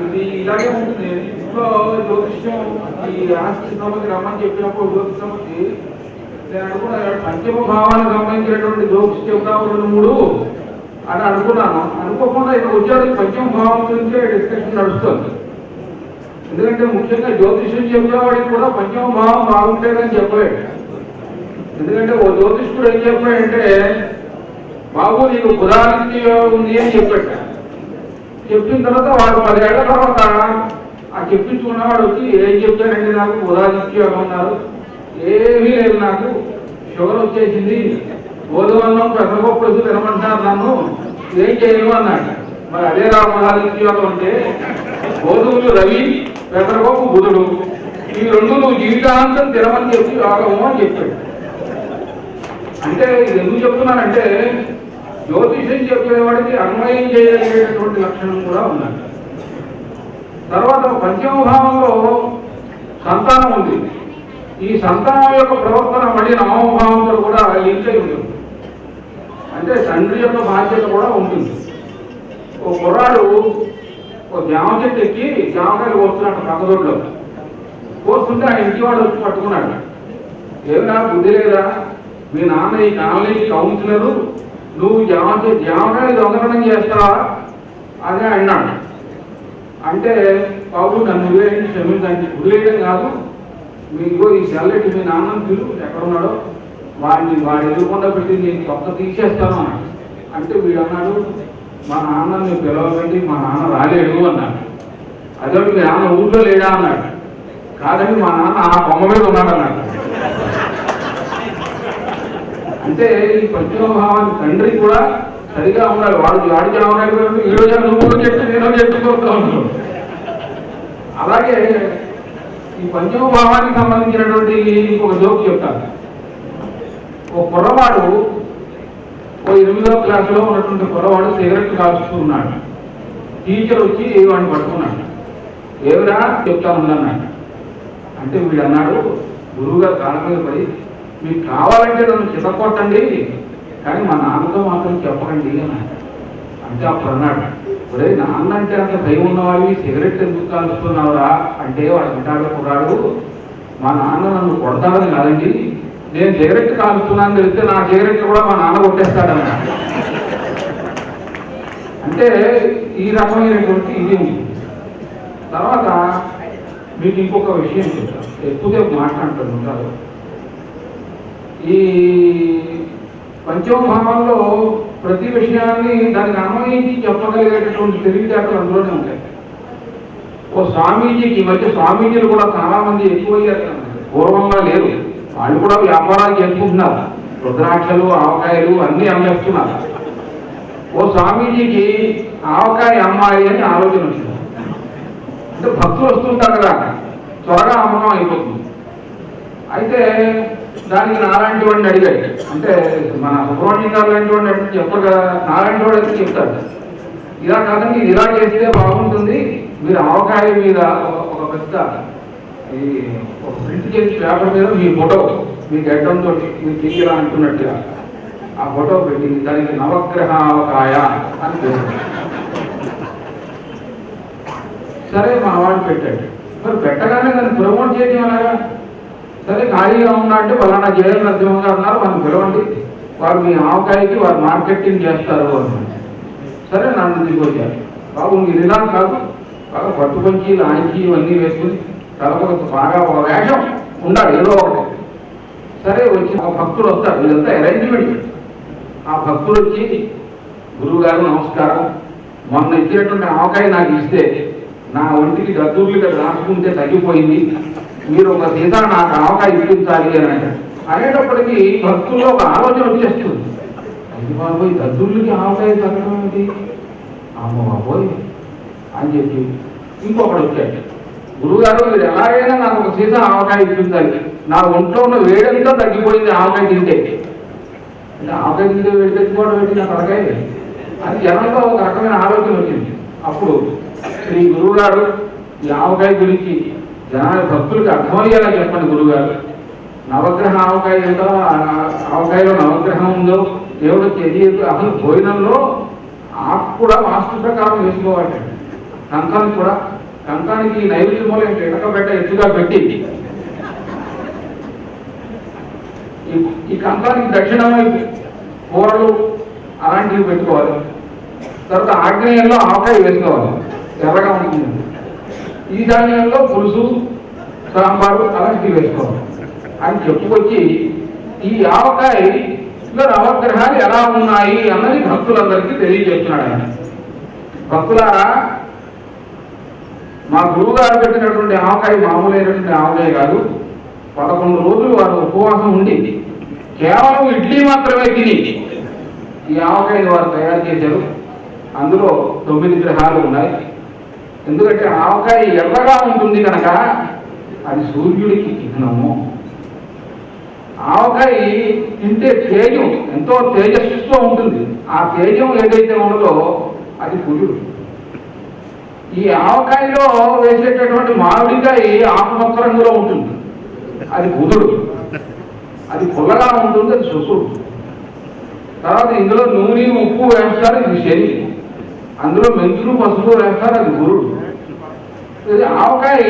ఇది ఇలాగే ఉంటుంది. ఇంట్లో జ్యోతిష్యం ఈ ఆస్తి సమస్య రమ్మని చెప్పినప్పుడు జ్యోతిష సమస్య నేను అనుకున్నాను పంచమ భావానికి సంబంధించినటువంటి జ్యోతిష్ చెప్తాము 2-3 అని అనుకున్నాను. అనుకోకుండా ఇక్కడ వచ్చాడు పంచమ భావం గురించే డిస్కషన్ నడుస్తుంది. ఎందుకంటే ముఖ్యంగా జ్యోతిష్యం చెప్పేవాడికి కూడా పంచమ భావం బాగుంటేదని చెప్పలేడు. ఎందుకంటే ఓ జ్యోతిష్కుడు ఏం చెప్పాడంటే బాబు నీకు బుధాదిత్య ఉంది అని చెప్పాడు. చెప్పిన తర్వాత వాడు 10 ఏళ్ల తర్వాత ఆ చెప్పించుకున్నవాడు వచ్చి ఏం చెప్పారండి నాకు బుధాదిత్యం ఉన్నారు, ఏమీ లేదు, నాకు షుగర్ వచ్చేసింది, గోధుమన్నం పెసరపప్పు వచ్చి తినమంటున్నారు, నన్ను ఏం చేయను అన్నాడు. మరి అదే రా బుధాదిత్యం అంటే గోధుమలు రవి, పెసరపప్పు బుధుడు, ఈ 2 నువ్వు జీవితాంతం తినమని చెప్పి యోగము అని చెప్పాడు. అంటే ఇది ఎందుకు చెప్తున్నానంటే జ్యోతిషం చెప్పేవాడికి అన్వయం చేయగలిగేటటువంటి లక్షణం కూడా ఉన్నది. తర్వాత పంచమ భావంలో సంతానం ఉంది. ఈ సంతానం యొక్క ప్రవర్తన మళ్ళీ నవమ భావంతో కూడా లింక్ అయి ఉంటుంది. అంటే తండ్రి యొక్క బాధ్యత కూడా ఉంటుంది. ఓ కుర్రాడు ఓ జామ చెట్టు ఎక్కి జామకాయలు కోస్తున్నాడు పక్కదొడ్లో. కోస్తుంటే ఆ ఇంటి వాడు వచ్చి పట్టుకున్నాడు. ఏమిరా బుద్ధి లేదా, మీ నాన్న ఈ కాలనీకి కౌన్సిలరు, నువ్వు జామకాయలు దొంగతనం చేస్తావా అని అన్నాడు. అంటే బాబు నన్ను వదిలేయండి, క్షమించండి, వదిలేయడం కాదు, మీకు ఈ సెల్లెట్టి మీ నాన్నని పిలు ఎక్కడున్నాడో వాడు ఎదురుకుండా పెట్టి నేను కొత్త తీసేస్తాను అన్నాడు. అంటే వీడు అన్నాడు మా నాన్నని పిలవకండి, మా నాన్న రాలేడు అన్నాడు. అదే మీ నాన్న ఊళ్ళో లేడా అన్నాడు. కాదండి మా నాన్న ఆ బొమ్మ మీద ఉన్నాడు అన్నాడు. అంటే ఈ పంచమ భావానికి తండ్రి కూడా సరిగా ఉండాలి. వాడు జామకాయలు ఈరోజు నువ్వు చెట్టు నేను చెట్టుకోతా ఉన్నాడు. అలాగే ఈ పంచమ భావానికి సంబంధించినటువంటి ఒక జోక్ చెప్తాను. ఓ కుర్రవాడు ఓ 8వ క్లాసులో ఉన్నటువంటి కుర్రవాడు సిగరెట్ కాల్చుతూ ఉన్నాడు. టీచర్ వచ్చి వాడిని పట్టుకున్నాడు. ఏమిరా చెప్తాను అన్నాడు. అంటే వీడు అన్నాడు గురువుగారు కాళ్ళ మీద పడి మీకు కావాలంటే నన్ను చితకొట్టండి కానీ మా నాన్నతో మాత్రం చెప్పకండి అన్నాడు. అంటే అప్పుడు అన్నాడు ఒరే నాన్న అంటే అంత భయం ఉన్నవాడివి సిగరెట్ ఎందుకు కాల్చుతున్నావురా అంటే వాడు అంటాడు కుర్రాడు మా నాన్న నన్ను కొడతాడని కాదండి, నేను సిగరెట్ కాల్చుతున్నాను తెలిస్తే నా సిగరెట్ కూడా మా నాన్న కొట్టేస్తాడన్నా. అంటే ఈ రకమైనటువంటి ఇది ఉంది. తర్వాత మీకు ఇంకొక విషయం చెప్తాను, ఎక్కువసేపు మాట్లాడుతుంటారు. ఈ పంచమ భావంలో ప్రతి విషయాన్ని దానికి అన్వయించి చెప్పగలిగేటటువంటి తెలివితేటలు అందులోనే ఉంటాయి. ఓ స్వామీజీకి ఈ మధ్య స్వామీజీలు కూడా చాలా మంది ఎక్కువయ్యారు, పూర్వంగా లేరు. వాళ్ళు కూడా వ్యాపారాలు చేసుకుంటున్నారు, రుద్రాక్షలు ఆవకాయలు అన్నీ అమ్మేస్తున్నారు. ఓ స్వామీజీకి ఆవకాయ అమ్మాయి అని ఆలోచన వచ్చింది. అంటే భక్తులు వస్తుంటారు కదా, త్వరగా అమ్మకం అయిపోతుంది. అయితే దానికి నాలాంటి వాడిని అడిగాడు. అంటే మన సుబ్రహ్మణ్యం గారు లాంటి వాడిని అడిగి చెప్పరు కదా, నాలాంటి వాడు అయితే చెప్తాడు ఇలా కాదండి ఇది ఇలా చేస్తే బాగుంటుంది, మీరు ఆవకాయ మీద ఒక పెద్ద ఈ ఒక ప్రింట్ చేసి పేపర్ మీద మీ ఫోటో మీ గడ్డంతో మీరు తీయాలా అంటున్నట్టుగా ఆ ఫోటో పెట్టి దానికి నవగ్రహ ఆవకాయ అని పేరు. సరే మా వాడు పెట్టాడు. మరి పెట్టగానే దాన్ని ప్రమోట్ చేయడం అలాగా. సరే ఖాళీగా ఉన్నా అంటే ఫలానా జయల నరసింహ గారు ఉన్నారు, వాళ్ళని పిలవండి, వారు మీ ఆవకాయకి వారు మార్కెటింగ్ చేస్తారు అన్నారు. సరే నన్ను తీసుకొచ్చారు. బాబు మీరు ఇలా కాదు, బాగా పట్టు పంచి లాంచి ఇవన్నీ వేసుకుని తలపొక బాగా ఒక వేషం ఉండాలి ఏదో ఒకటి. సరే వచ్చి ఒక భక్తుడు వస్తాడు, ఇదంతా అరేంజ్మెంట్. ఆ భక్తుడు వచ్చి గురువుగారు నమస్కారం, మొన్న ఇచ్చినటువంటి ఆవకాయ నాకు ఇస్తే నా ఒంటికి దద్దుర్లుగా రాసుకుంటే తగ్గిపోయింది, మీరు ఒక సీత నాకు ఆవకాయ ఇప్పించాలి అని అనేటప్పటికీ భక్తుల్లో ఒక ఆలోచన వచ్చేస్తుంది. అది బాబోయ్ దద్దుర్లకి ఆవకాయ తగ్గడం ఏంటి, అమ్మ బాబోయ్ అని చెప్పి ఇంకొకడు వచ్చాడు. గురువుగారు మీరు ఎలాగైనా నాకు ఒక సీత ఆవకాయ ఇప్పించాలి, నా ఒంట్లో ఉన్న వేడంతా తగ్గిపోయింది ఆవకాయ తింటే. అంటే ఆవకాయ తింటే వేడి తెచ్చుకోవడం ఏంటి నా తలకాయ అది జనంలో ఒక రకమైన ఆలోచన వచ్చింది. అప్పుడు శ్రీ గురువుగారు ఈ ఆవకాయ గురించి జనాల భక్తులకి అర్థమయ్యేలా చెప్పండి గురువుగారు, నవగ్రహ ఆవకాయ ఏంటో ఆవకాయలో నవగ్రహం ఉందో దేవుడు తెలియదు, అసలు భోజనంలో ఆకు కూడా వాస్తు ప్రకారం వేసుకోవాలి, కంకానికి కూడా, కంకానికి నైవేద్య మూల ఎడకబెట్ట ఎత్తుగా పెట్టి ఈ కంకానికి దక్షిణ వైపు కూరలు అలాంటివి పెట్టుకోవాలి. తర్వాత ఆగ్నేయంలో ఆవకాయ వేసుకోవాలి, ఎర్రగా ఉంటుంది. ఈశాన్యంలో పులుసు సాంబారు అలాంటివి వేసుకోవాలి అని చెప్పుకొచ్చి ఈ ఆవకాయలో నవగ్రహాలు ఎలా ఉన్నాయి అన్నది భక్తులందరికీ తెలియజేస్తున్నాడు ఆయన. భక్తులారా, మా గురువు గారు పెట్టినటువంటి ఆవకాయ మామూలైనటువంటి ఆవకాయ కాదు. 11 రోజులు వారు ఉపవాసం ఉండి కేవలం ఇడ్లీ మాత్రమే తిని ఈ ఆవకాయని వారు తయారు చేశారు. అందులో 9 గ్రహాలు ఉన్నాయి. ఎందుకంటే ఆవకాయ ఎర్రగా ఉంటుంది కనుక అది సూర్యుడికి చిహ్నము. ఆవకాయ తింటే తేజం, ఎంతో తేజస్సుతో ఉంటుంది. ఆ తేజం ఏదైతే ఉన్నదో అది కుజుడు. ఈ ఆవకాయలో వేసేటటువంటి మామిడికాయ ఆకుపచ్చ రంగులో ఉంటుంది, అది బుధుడు. అది పుల్లగా ఉంటుంది, అది శుక్రుడు. తర్వాత ఇందులో నూనె ఉప్పు వేస్తారు, ఇది శని. అందులో మెంతులు పసుపు వేస్తారు, అది గురుడు. ఇది ఆవకాయ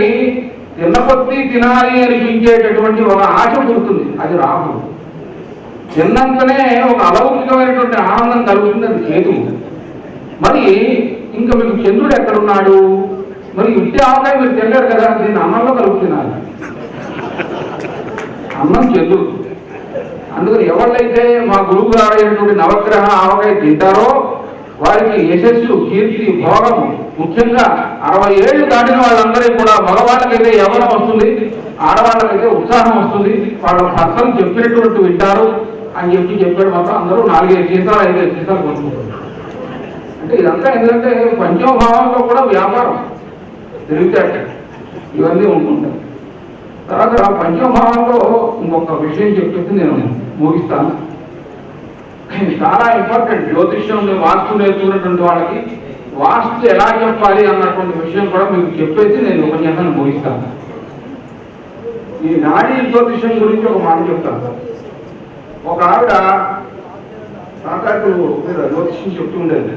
తిన్నపత్తి తినాలి అనిపించేటటువంటి ఒక ఆశ పుడుతుంది, అది రాహుడు. తిన్నంతనే ఒక అలౌకికమైనటువంటి ఆనందం కలుగుతుంది, అది కేతువు. మరి ఇంకా మీకు చంద్రుడు ఎక్కడున్నాడు? మరి ఇట్టి ఆవకాయ మీరు తినలేరు కదా, దీన్ని అన్నంలో కలుగుతున్నారు. అన్నం చంద్రుడు. అందుకని ఎవళ్ళైతే మా గురువు గారు అయినటువంటి నవగ్రహ ఆవకాయ తింటారో వారికి యశస్సు, కీర్తి, భోగం, ముఖ్యంగా 60 ఏళ్ళు దాటిన వాళ్ళందరికీ కూడా మగవాళ్ళకైతే యవ్వనం వస్తుంది, ఆడవాళ్ళకైతే ఉత్సాహం వస్తుంది. వాళ్ళ భర్తలు చెప్పినటువంటి వింటారు అని చెప్పాడు. మాత్రం అందరూ 4-5 సీసాలు 5 సీసాలు కొనుక్కుంటారు. అంటే ఇదంతా ఎందుకంటే పంచమభావంలో కూడా వ్యాపారం తిరుగుతాడు, ఇవన్నీ ఉంటుంటాయి. తర్వాత పంచమభావంలో ఇంకొక విషయం చెప్పేసి నేను ముగిస్తాను. చాలా ఇంపార్టెంట్. జ్యోతిష్యంలో వాస్తు నేర్చుకున్నటువంటి వాళ్ళకి వాస్తు ఎలా చెప్పాలి అన్నటువంటి విషయం కూడా మీకు చెప్పేసి నేను ఉపన్యాసాన్ని ముగిస్తాను. ఈ నాడీ జ్యోతిష్యం గురించి ఒక మాట చెప్తాను. ఒక ఆవిడ సాకాకులు జ్యోతిష్యం చెప్తూ ఉండేది.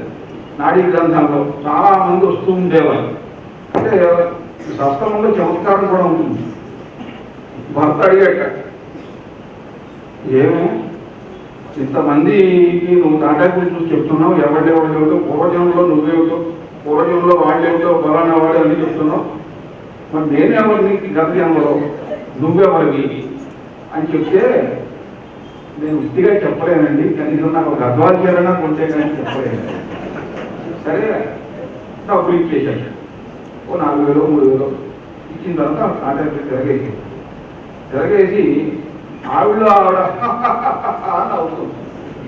నాడీ గ్రంథంలో చాలా మంది వస్తూ ఉండేవారు. అంటే శాస్త్రంలో చమత్కారం కూడా ఉంటుంది. భర్త అడిగాక, ఏమో ఇంతమందికి నువ్వు నాటకం చూసి చెప్తున్నావు, ఎవరిదేవుడేవుతో, పూర్వజంలో నువ్వేవుతో, పూర్వజంలో వాళ్ళేవుతో, ఫలానా వాడు అని చెప్తున్నావు. మరి నేనెవరిని గత జన్మలో, నువ్వెవరివి అని చెప్తే, నేను వృత్తిగా చెప్పలేనండి, కనీసం నాకు గద్వాలు చేరనా కొంటే కానీ చెప్పలేను. సరే డబ్బులు ఇచ్చేసాడు. ఓ 4,000 3,000 ఇచ్చిన తర్వాత నాటకం తిరగేసి ఆవిడ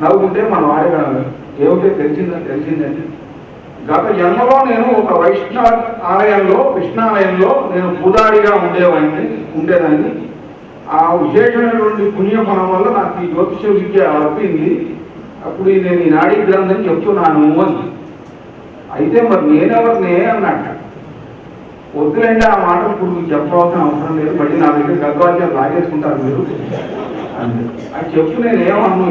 నవ్వుకుంటే మనం ఆడగలం. ఏమిటో తెలిసిందండి, గత జన్మలో నేను ఒక వైష్ణవ ఆలయంలో, కృష్ణాలయంలో నేను పూజారిగా ఉండేదాన్ని. ఆ విశేషమైనటువంటి పుణ్యఫలం వల్ల నాకు ఈ జ్యోతిష విద్య అప్పింది. అప్పుడు నేను ఈ నాడీ గ్రంథం చెప్తున్నాను అని. అయితే మరి నేనెవరినే అన్నట్ట. వద్దులేండి, ఆ మాట ఇప్పుడు మీకు చెప్పవలసిన అవసరం లేదు, మళ్ళీ నా దగ్గర గద్వాల్యాలు లాగేసుకుంటారు మీరు అని చెప్పు. నేను ఏమన్నా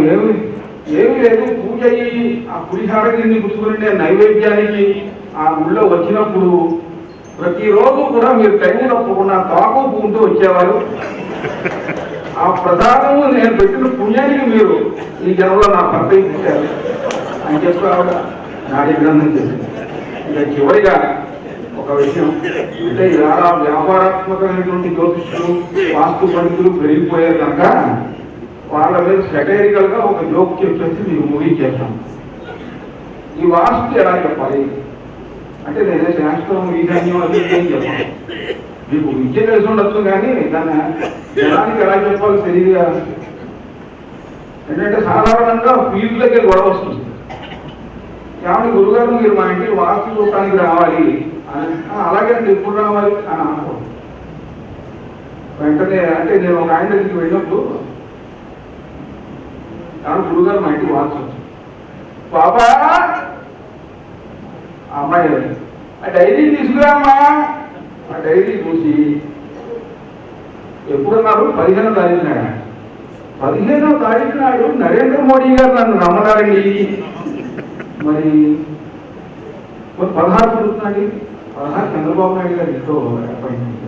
ఏమి లేదు, పూజ అయ్యి ఆ పులిహారగిరిని పుచ్చుకుని నేను నైవేద్యానికి ఆ ఊళ్ళో వచ్చినప్పుడు ప్రతిరోజు కూడా మీరు టైం తప్పకుండా తాకు పువ్వుతూ వచ్చేవారు. ఆ ప్రసాదము నేను పెట్టిన పుణ్యానికి మీరు ఈ జనంలో నా భర్త ఇచ్చారు అని చెప్పి ఆవిడ నాడీ గ్రంథం చేసింది. ఇక చివరిగా ఒక విషయం అంటే, ఇలా వ్యాపారాత్మకమైనటువంటి జ్యోతిష్యులు, వాస్తు పండితులు పెరిగిపోయారు కనుక వాళ్ళ మీద సెటైరికల్ గా ఒక జోక్ చెప్పేసి మీకు ముగించేస్తాం. ఈ వాస్తు ఎలా చెప్పాలి అంటే, నేనే శాస్త్రం ఈశాన్యం అది ఏం చెప్పాలి, మీకు విద్య తెలిసి ఉండొచ్చు కానీ దాన్ని జనానికి ఎలా చెప్పాలో తెలియదు. ఏంటంటే సాధారణంగా ఫీజులకే గొడవ వస్తుంది. కాబట్టి గురుగారు మీరు మా ఇంటికి వాస్తు చూడటానికి రావాలి అని, అలాగే అంటే ఎప్పుడు రావాలి అని అనుకోండి. వెంటనే అంటే నేను ఒక ఆయన దగ్గరికి వెళ్ళినప్పుడు, కాబట్టి గురుగారు మా ఇంటికి వాస్తు వచ్చింది. బాబా అమ్మాయి ఆ డైరీ తీసుకురామ్మా. ఆ డైరీ చూసి ఎప్పుడున్నారు 15వ తారీఖు నాడు. 15వ తారీఖు నాడు నరేంద్ర మోడీ గారు నన్ను రమ్మన్నారండి. మరి 16 జరుగుతుందండి, ఒకసారి చంద్రబాబు నాయుడు గారు ఇంట్లో అపాయింట్మెంట్,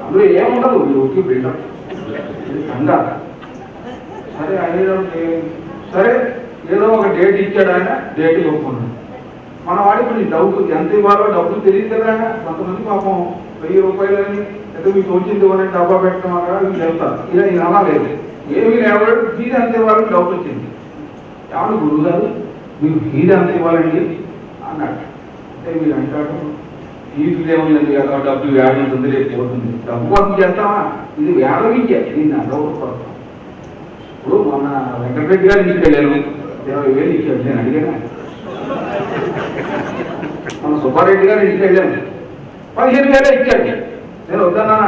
అందులో ఏముండదు, ఊరికి బిల్డప్ కంగారు. సరే అయ్యేటప్పుడు సరే ఏదో ఒక డేట్ ఇచ్చాడు ఆయన, డేట్ ఒప్పుకున్నాడు. మన వాడికి కొంచెం డబ్బు ఎంత ఇవ్వాలో డబ్బులు తెలియదు కదా. కొంతమంది పాపం 1000 రూపాయలని ఏదో మీకు వచ్చింది ఇవ్వని డబ్బా పెట్టడం వీళ్ళు వెళ్తారు. ఇలా ఇది అలా లేదు, ఏమీ లేవాడు, ఫీజు అంత ఇవ్వాలని డౌట్ వచ్చింది. ఏమన్నా గురువు గారు మీకు ఫీజు అంత ఇవ్వాలండి అన్నాడు. అంటే మీరు అంటాడు ఫీజు ఏముందండి కదా, డబ్బు వేడ ఉంటుంది, రేపు పోతుంది, డబ్బు కోసం చేస్తామా, ఇది వేడ విద్య, దీన్ని అడగకూడదు. ఇప్పుడు మొన్న వెంకటరెడ్డి గారు ఇంటికి వెళ్ళాను, 20,000 ఇచ్చాడు, నేను అడిగాను. మన సుబ్బారెడ్డి గారు ఇంటికి వెళ్ళాను, 15,000 ఇచ్చాడు, నేను వద్దన్నా.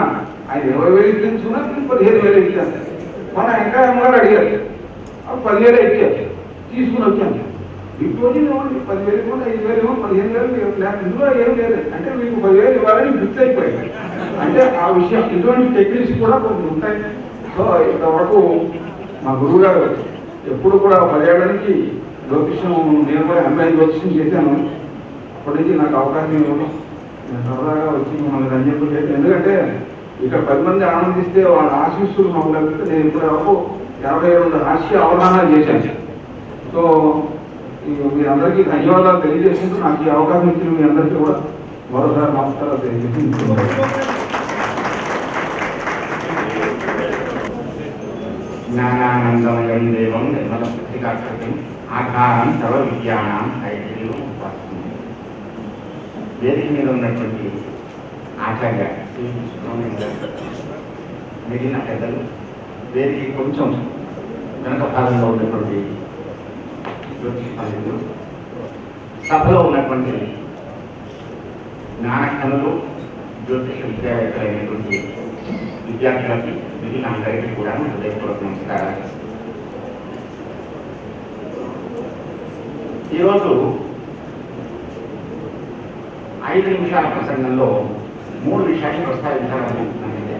ఆయన 20,000 తెలుసుకున్నా, 15,000 ఇచ్చాను. మన వెంకయ్య గారు అడిగారు, 10,000 ఇచ్చారు, తీసుకుని వచ్చాను. ఇప్పుడు వచ్చింది 10,000 ఇవ్వండి, 5,000 ఇవ్వండి, 15,000 ఇందులో ఏం లేదు అంటే మీకు 10,000 ఇవ్వాలని ఫిక్స్ అయిపోయాయి. అంటే ఆ విషయం ఇటువంటి టెక్నిక్స్ కూడా కొన్ని ఉంటాయి. సో ఇంతవరకు మా గురువు గారు ఎప్పుడు కూడా 10 ఏళ్ల నుంచి జ్యోతిష్యం, నేను కూడా ఎంఐ జ్యోతిష్యం చేశాను. అప్పటి నుంచి నాకు అవకాశం ఇవ్వడం, నేను సరదాగా వచ్చి మమ్మల్ని రంజింపు చేశాను. ఎందుకంటే ఇక్కడ 10 మంది ఆనందిస్తే వాళ్ళ ఆశీస్సులు మమ్మల్ని, నేను ఇప్పుడు వరకు 52 హాస్య అవధానాలు చేశాను. సో మీ అందరికీ ధన్యవాదాలు తెలియజేసుకుంటూ నాకు ఈ అవకాశం ఇచ్చిన మీ అందరికీ కూడా మరోసారి నమస్కారాలు తెలియజేసి జ్ఞానానందమయం దేవం నిర్మల పుస్తికాకృతి ఆధారం సర్వ విద్యానాం ఐశ్వర్యం వస్తుంది. వేదిక మీద ఉన్నటువంటి ఆచార్య శ్రీ మిగిలిన పెద్దలు, వేదిక కొంచెం వెనక భాగంలో ఉన్నటువంటి జ్యోతిష పండితులు, సభలో ఉన్నటువంటి జ్ఞానకనులు, జ్యోతిష విద్యావేత్తలైనటువంటి విద్యార్థులకి, మిగిలిన అందరికీ కూడా హృదయపూర్వక నమస్కారాలు. ఈరోజు 5 నిమిషాల ప్రసంగంలో 3 విషయాలు ప్రస్తావించాలనుకుంటున్నానండి.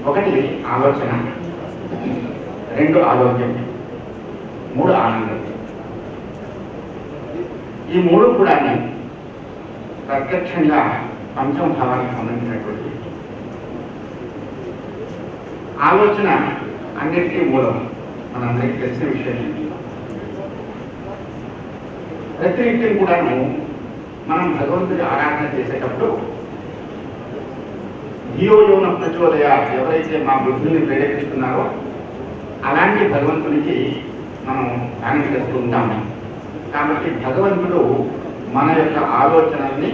1 ఆలోచన, 2 ఆరోగ్యం, 3 ఆనందం. ఈ 3 కూడా ప్రత్యక్షంగా పంచమ భావానికి సంబంధించినటువంటి ఆలోచన అన్నిటికీ మూలం, మనందరికీ తెలిసిన విషయం. ప్రతినిత్యం కూడాను మనం భగవంతుడి ఆరాధన చేసేటప్పుడు ధియోయోన ప్రచోదయ, ఎవరైతే మా బుద్ధిని ప్రేరేపిస్తున్నారో అలాంటి భగవంతునికి మనం ధ్యానం చేస్తూ ఉంటాము. కాబట్టి భగవంతుడు మన యొక్క ఆలోచనల్ని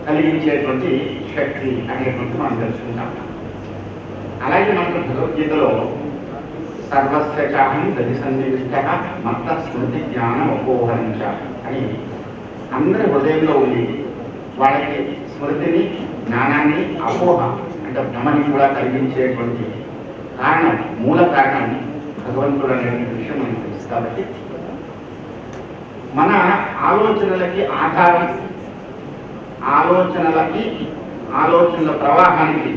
కలిగించేటువంటి శక్తి అనేటువంటి మనం తెలుసుకుంటాం. అలాగే మనకు భగవద్గీతలో సర్వస్య చాహం గతి సన్నివిష్ట మత్త స్మృతి జ్ఞానం అపోహరించ అని అందరి హృదయంలో ఉంది. వాళ్ళకి స్మృతిని, జ్ఞానాన్ని, అపోహ అంటే భ్రమని కూడా కలిగించేటువంటి కారణం, మూల కారణం భగవంతుడు అనేటువంటి విషయం మనకు తెలుసు. కాబట్టి మన ఆలోచనలకి ఆధారం, ఆలోచనల ప్రవాహానికి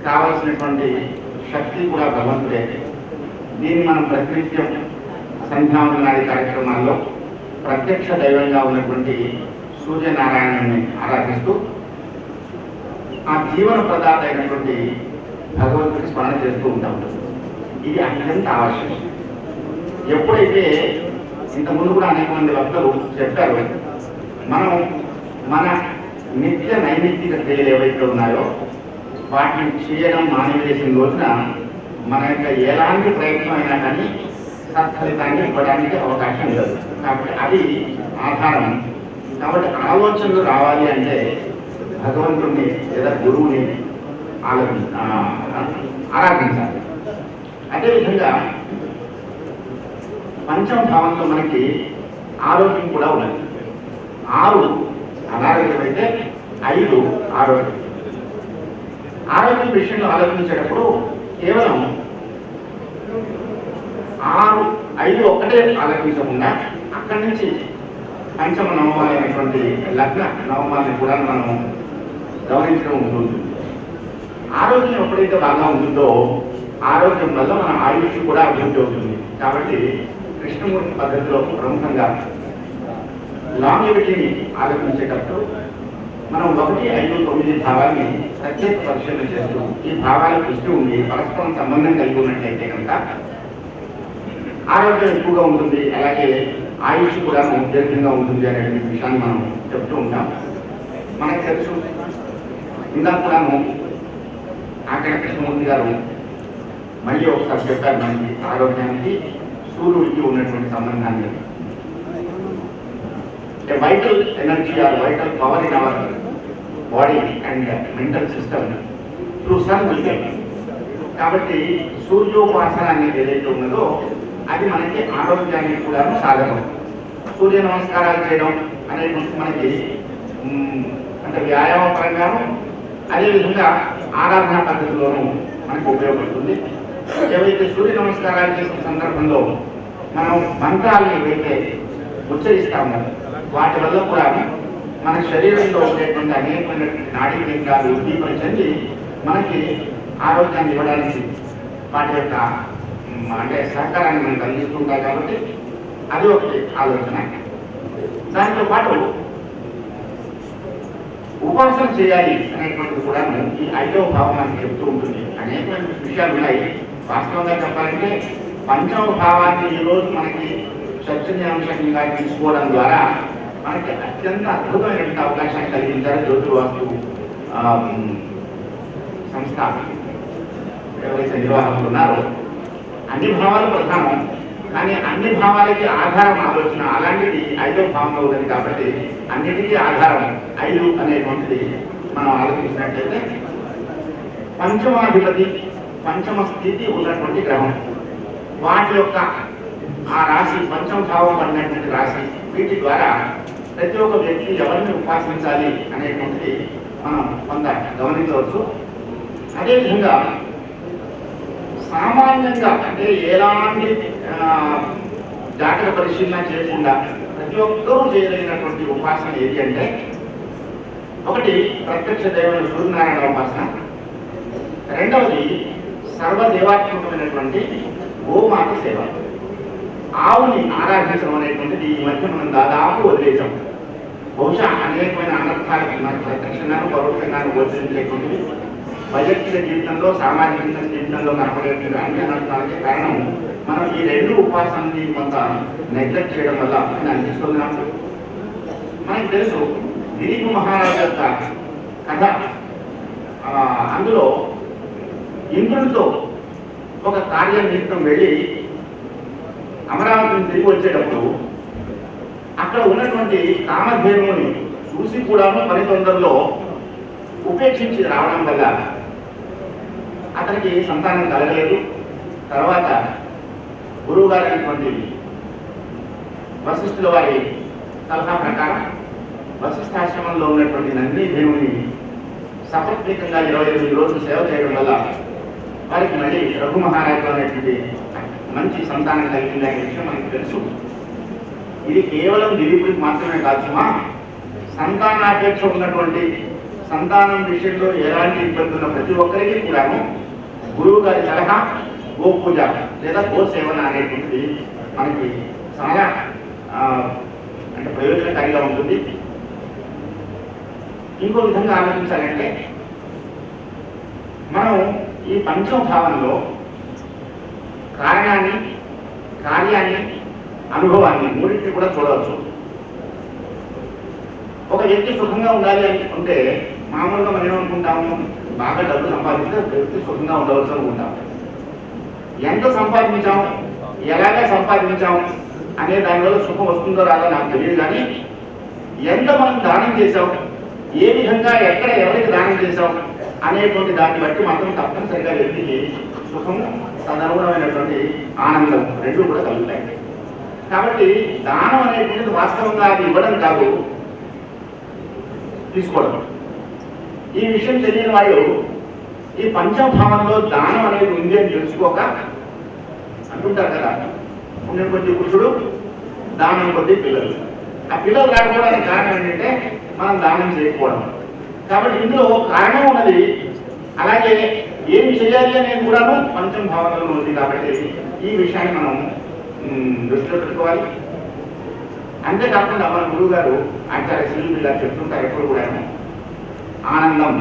కావలసినటువంటి శక్తి కూడా భగవంతుడే. దీన్ని మనం ప్రతినిత్యం సంధ్యావందనాది కార్యక్రమాల్లో ప్రత్యక్ష దైవంగా ఉన్నటువంటి సూర్యనారాయణుని ఆరాధిస్తూ ఆ జీవన ప్రదాత అయినటువంటి భగవంతుడికి స్మరణ చేస్తూ ఉంటాం. ఇది అత్యంత ఆవశ్యకం. ఎప్పుడైతే ఇంతకుముందు కూడా అనేక మంది వక్తలు చెప్పారు, మనం మన నిత్య నైమిత్తిక క్రియలు ఏవైతే ఉన్నాయో వాటిని చేయడం మానివేసిన రోజున మన యొక్క ఎలాంటి ప్రయత్నం అయినా కానీ సత్ఫలితాన్ని ఇవ్వడానికి అవకాశం లేదు. కాబట్టి అది ఆధారం. కాబట్టి ఆలోచనలు రావాలి అంటే భగవంతుడిని లేదా గురువుని ఆరాధించాలి. అదేవిధంగా పంచమ భావంలో మనకి ఆరోగ్యం కూడా ఉన్నది. 6 అనారోగ్యం అయితే 5 ఆరోగ్యం. ఆరోగ్యం విషయంలో ఆలోచించేటప్పుడు కేవలం 5 ఒక్కటే ఆలోచించకుండా అక్కడి నుంచి పంచమ నవమాలైనటువంటి లగ్న నవమాలని కూడా మనం గమనించడం ఉంటుంది. ఆరోగ్యం ఎప్పుడైతే బాగా ఉంటుందో ఆరోగ్యం వల్ల మన ఆయుష్ కూడా అభివృద్ధి అవుతుంది. కాబట్టి కృష్ణమూర్తి పద్ధతిలో ప్రముఖంగా లాంగివిటీని ఆలోచించేటప్పుడు మనం 1, 5, 9 భావాన్ని ప్రత్యేక పరిశీలన చేస్తూ ఈ భావాల దృష్టి ఉండి పరస్పరం సంబంధం కలిగి ఉన్నట్లయితే కనుక ఆరోగ్యం ఎక్కువగా ఉంటుంది, అలాగే ఆయుష్ కూడా దీర్ఘంగా ఉంటుంది అనే విషయాన్ని మనం చెప్తూ ఉంటాం. మనకు తెలుసు ఇంకా కూడాను ఆకడ కృష్ణమూర్తి గారు మళ్ళీ ఒకసారి చెప్పారు మనకి ఆరోగ్యానికి సూర్యుడికి ఉన్నటువంటి సంబంధాన్ని. Vital energy or vital power in our body and mental system through sun will get. కాబట్టి సూర్యోపాసన అనేది ఏదైతే ఉన్నదో అది మనకి ఆరోగ్యానికి కూడా సాధనం. సూర్య నమస్కారాలు చేయడం అనేటువంటి మనకి అంటే వ్యాయామ పరంగాను అదేవిధంగా ఆరాధనా పద్ధతిలోనూ మనకు ఉపయోగపడుతుంది. ఏవైతే సూర్య నమస్కారాలు చేసిన సందర్భంలో మనం మంత్రాలను ఏవైతే ఉచ్చరిస్తామో వాటి వల్ల కూడా మన శరీరంలో ఉండేటువంటి అనేకమైనటువంటి నాడీ కేంద్రాలు ఉద్దీపన చెంది మనకి ఆరోగ్యాన్ని ఇవ్వడానికి వాటి యొక్క అంటే సహకారాన్ని మనం కలిగిస్తుంటాయి. కాబట్టి అది ఒకటి ఆలోచన. దాంతో పాటు ఉపాసన చేయాలి అనేటువంటిది కూడా ఈ 5వ భావం మనకి చెప్తూ ఉంటుంది. అనేకమైన విషయాలు ఉన్నాయి. వాస్తవంగా చెప్పాలంటే 5వ భావాన్ని ఈరోజు మనకి చర్చనీయాంశంగా తీసుకోవడం ద్వారా మనకి అత్యంత అద్భుతమైనటువంటి అవకాశాన్ని కలిగించారు జ్యోతిర్వాస్తు సంస్థ ఎవరైతే నిర్వాహకులు ఉన్నారో. అన్ని భావాలు ప్రధానం, కానీ అన్ని భావాలకి ఆధారం ఆలోచన అలాంటిది 5వ భావంలో ఉన్నది. కాబట్టి అన్నిటికీ ఆధారం 5 అనేటువంటిది మనం ఆలోచించినట్లయితే పంచమాధిపతి పంచమ స్థితి ఉన్నటువంటి గ్రహం, వాటి యొక్క ఆ రాశి పంచమ భావం పడినటువంటి రాశి, వీటి ద్వారా ప్రతి ఒక్క వ్యక్తి ఎవరిని ఉపాసించాలి అనేటువంటిది మనం కొంత గమనించవచ్చు. అదేవిధంగా సామాన్యంగా అంటే ఎలాంటి జాతక పరిశీలన చేయకుండా ప్రతి ఒక్కరూ చేయదగినటువంటి ఉపాసన ఏది అంటే ఒకటి ప్రత్యక్ష దైవం సూర్యనారాయణ ఉపాసన, రెండవది సర్వదేవాత్మకమైనటువంటి గోమాత సేవ. ఆవుని ఆరాధించడం అనేటువంటిది ఈ మధ్య మనం దాదాపు వదిలేసాం. బహుశా అనేకమైన అనర్థాలకు మనకు ప్రత్యక్షంగాను పరోక్షంగాను గోచరించేటువంటివి వైయక్తిక జీవితంలో సామాజిక జీవితంలో కనపడేటువంటి అన్ని అనర్థాలకి కారణం మనం ఈ 2 ఉపాసనని కొంత నెగ్లెక్ట్ చేయడం వల్ల అని అనిపిస్తున్నాం. మనకు తెలుసు దిలీప్ మహారాజు యొక్క కథ. అందులో ఇంద్రుడితో ఒక కార్య నిమిత్తం వెళ్ళి అమరావతిని తిరిగి వచ్చేటప్పుడు అక్కడ ఉన్నటువంటి కామధేనువుని చూసి కూడాను పని తొందరలో ఉపేక్షించి రావడం వల్ల అతనికి సంతానం కలగలేదు. తర్వాత గురువు గారు అయినటువంటి వశిష్ఠుల వారి సలహా ప్రకారం వశిష్ఠాశ్రమంలో ఉన్నటువంటి నంది దేవుని సపత్నికంగా 28 రోజులు సేవ చేయడం వల్ల వారికి మళ్ళీ రఘు మహారాజు అనేటువంటి మంచి సంతానం కలిగిందనే విషయం మనకు తెలుసు. ఇది కేవలం దిలీపుడికి మాత్రమే కాదుమా, సంతానాపేక్ష ఉన్నటువంటి సంతానం విషయంలో ఎలాంటి ఇబ్బంది ఉన్న ప్రతి ఒక్కరికి కూడాను గురువు గారి సలహా గో పూజ లేదా గో సేవన అనేటువంటిది మనకి చాలా అంటే ప్రయోజనకారిగా ఉంటుంది. ఇంకో విధంగా ఆలోచించాలంటే మనం ఈ పంచమ భావంలో కారణాన్ని, కార్యాన్ని, అనుభవాన్ని మూడింటిని కూడా చూడవచ్చు. ఒక వ్యక్తి సుఖంగా ఉండాలి అనుకుంటే మామూలుగా మనం ఏమనుకుంటాము, బాగా డబ్బు సంపాదిస్తే వ్యక్తి సుఖంగా ఉండవచ్చు అనుకుంటాం. ఎంత సంపాదించాం, ఎలాగా సంపాదించాం అనే దానివల్ల సుఖం వస్తుందో రాదో నాకు తెలియదు. కానీ ఎంత మనం దానం చేశాం, ఏ విధంగా ఎక్కడ ఎవరికి దానం చేశాం అనేటువంటి దాన్ని బట్టి మాత్రం తప్పనిసరిగా వ్యక్తికి సుఖము, తదనుగుణమైనటువంటి ఆనందం రెండు కూడా కలుగుతాయి. కాబట్టి దానం అనేటువంటిది వాస్తవంగా అది ఇవ్వడం కాదు, తీసుకోవడం. ఈ విషయం తెలియని వాళ్ళు ఈ పంచభావంలో దానం అనేది ఉంది అని తెలుసుకోక అంటుంటారు కదా, పుణ్యం కొద్ది పురుషుడు, దానం కొద్ది పిల్లలు. ఆ పిల్లలు రాకపోవడానికి కారణం ఏంటంటే మనం దానం చేయకపోవడం. కాబట్టి ఇందులో కారణం ఉన్నది, అలాగే ఏమి చేయాలి అనేది కూడాను పంచమ భావనలో ఉంది. కాబట్టి ఈ విషయాన్ని మనం దృష్టిలో పెట్టుకోవాలి. అంతేకాకుండా మన గురువు గారు ఆచార్య శ్రీలు గారు చెప్తుంటారు ఎప్పుడు కూడా ఆనందం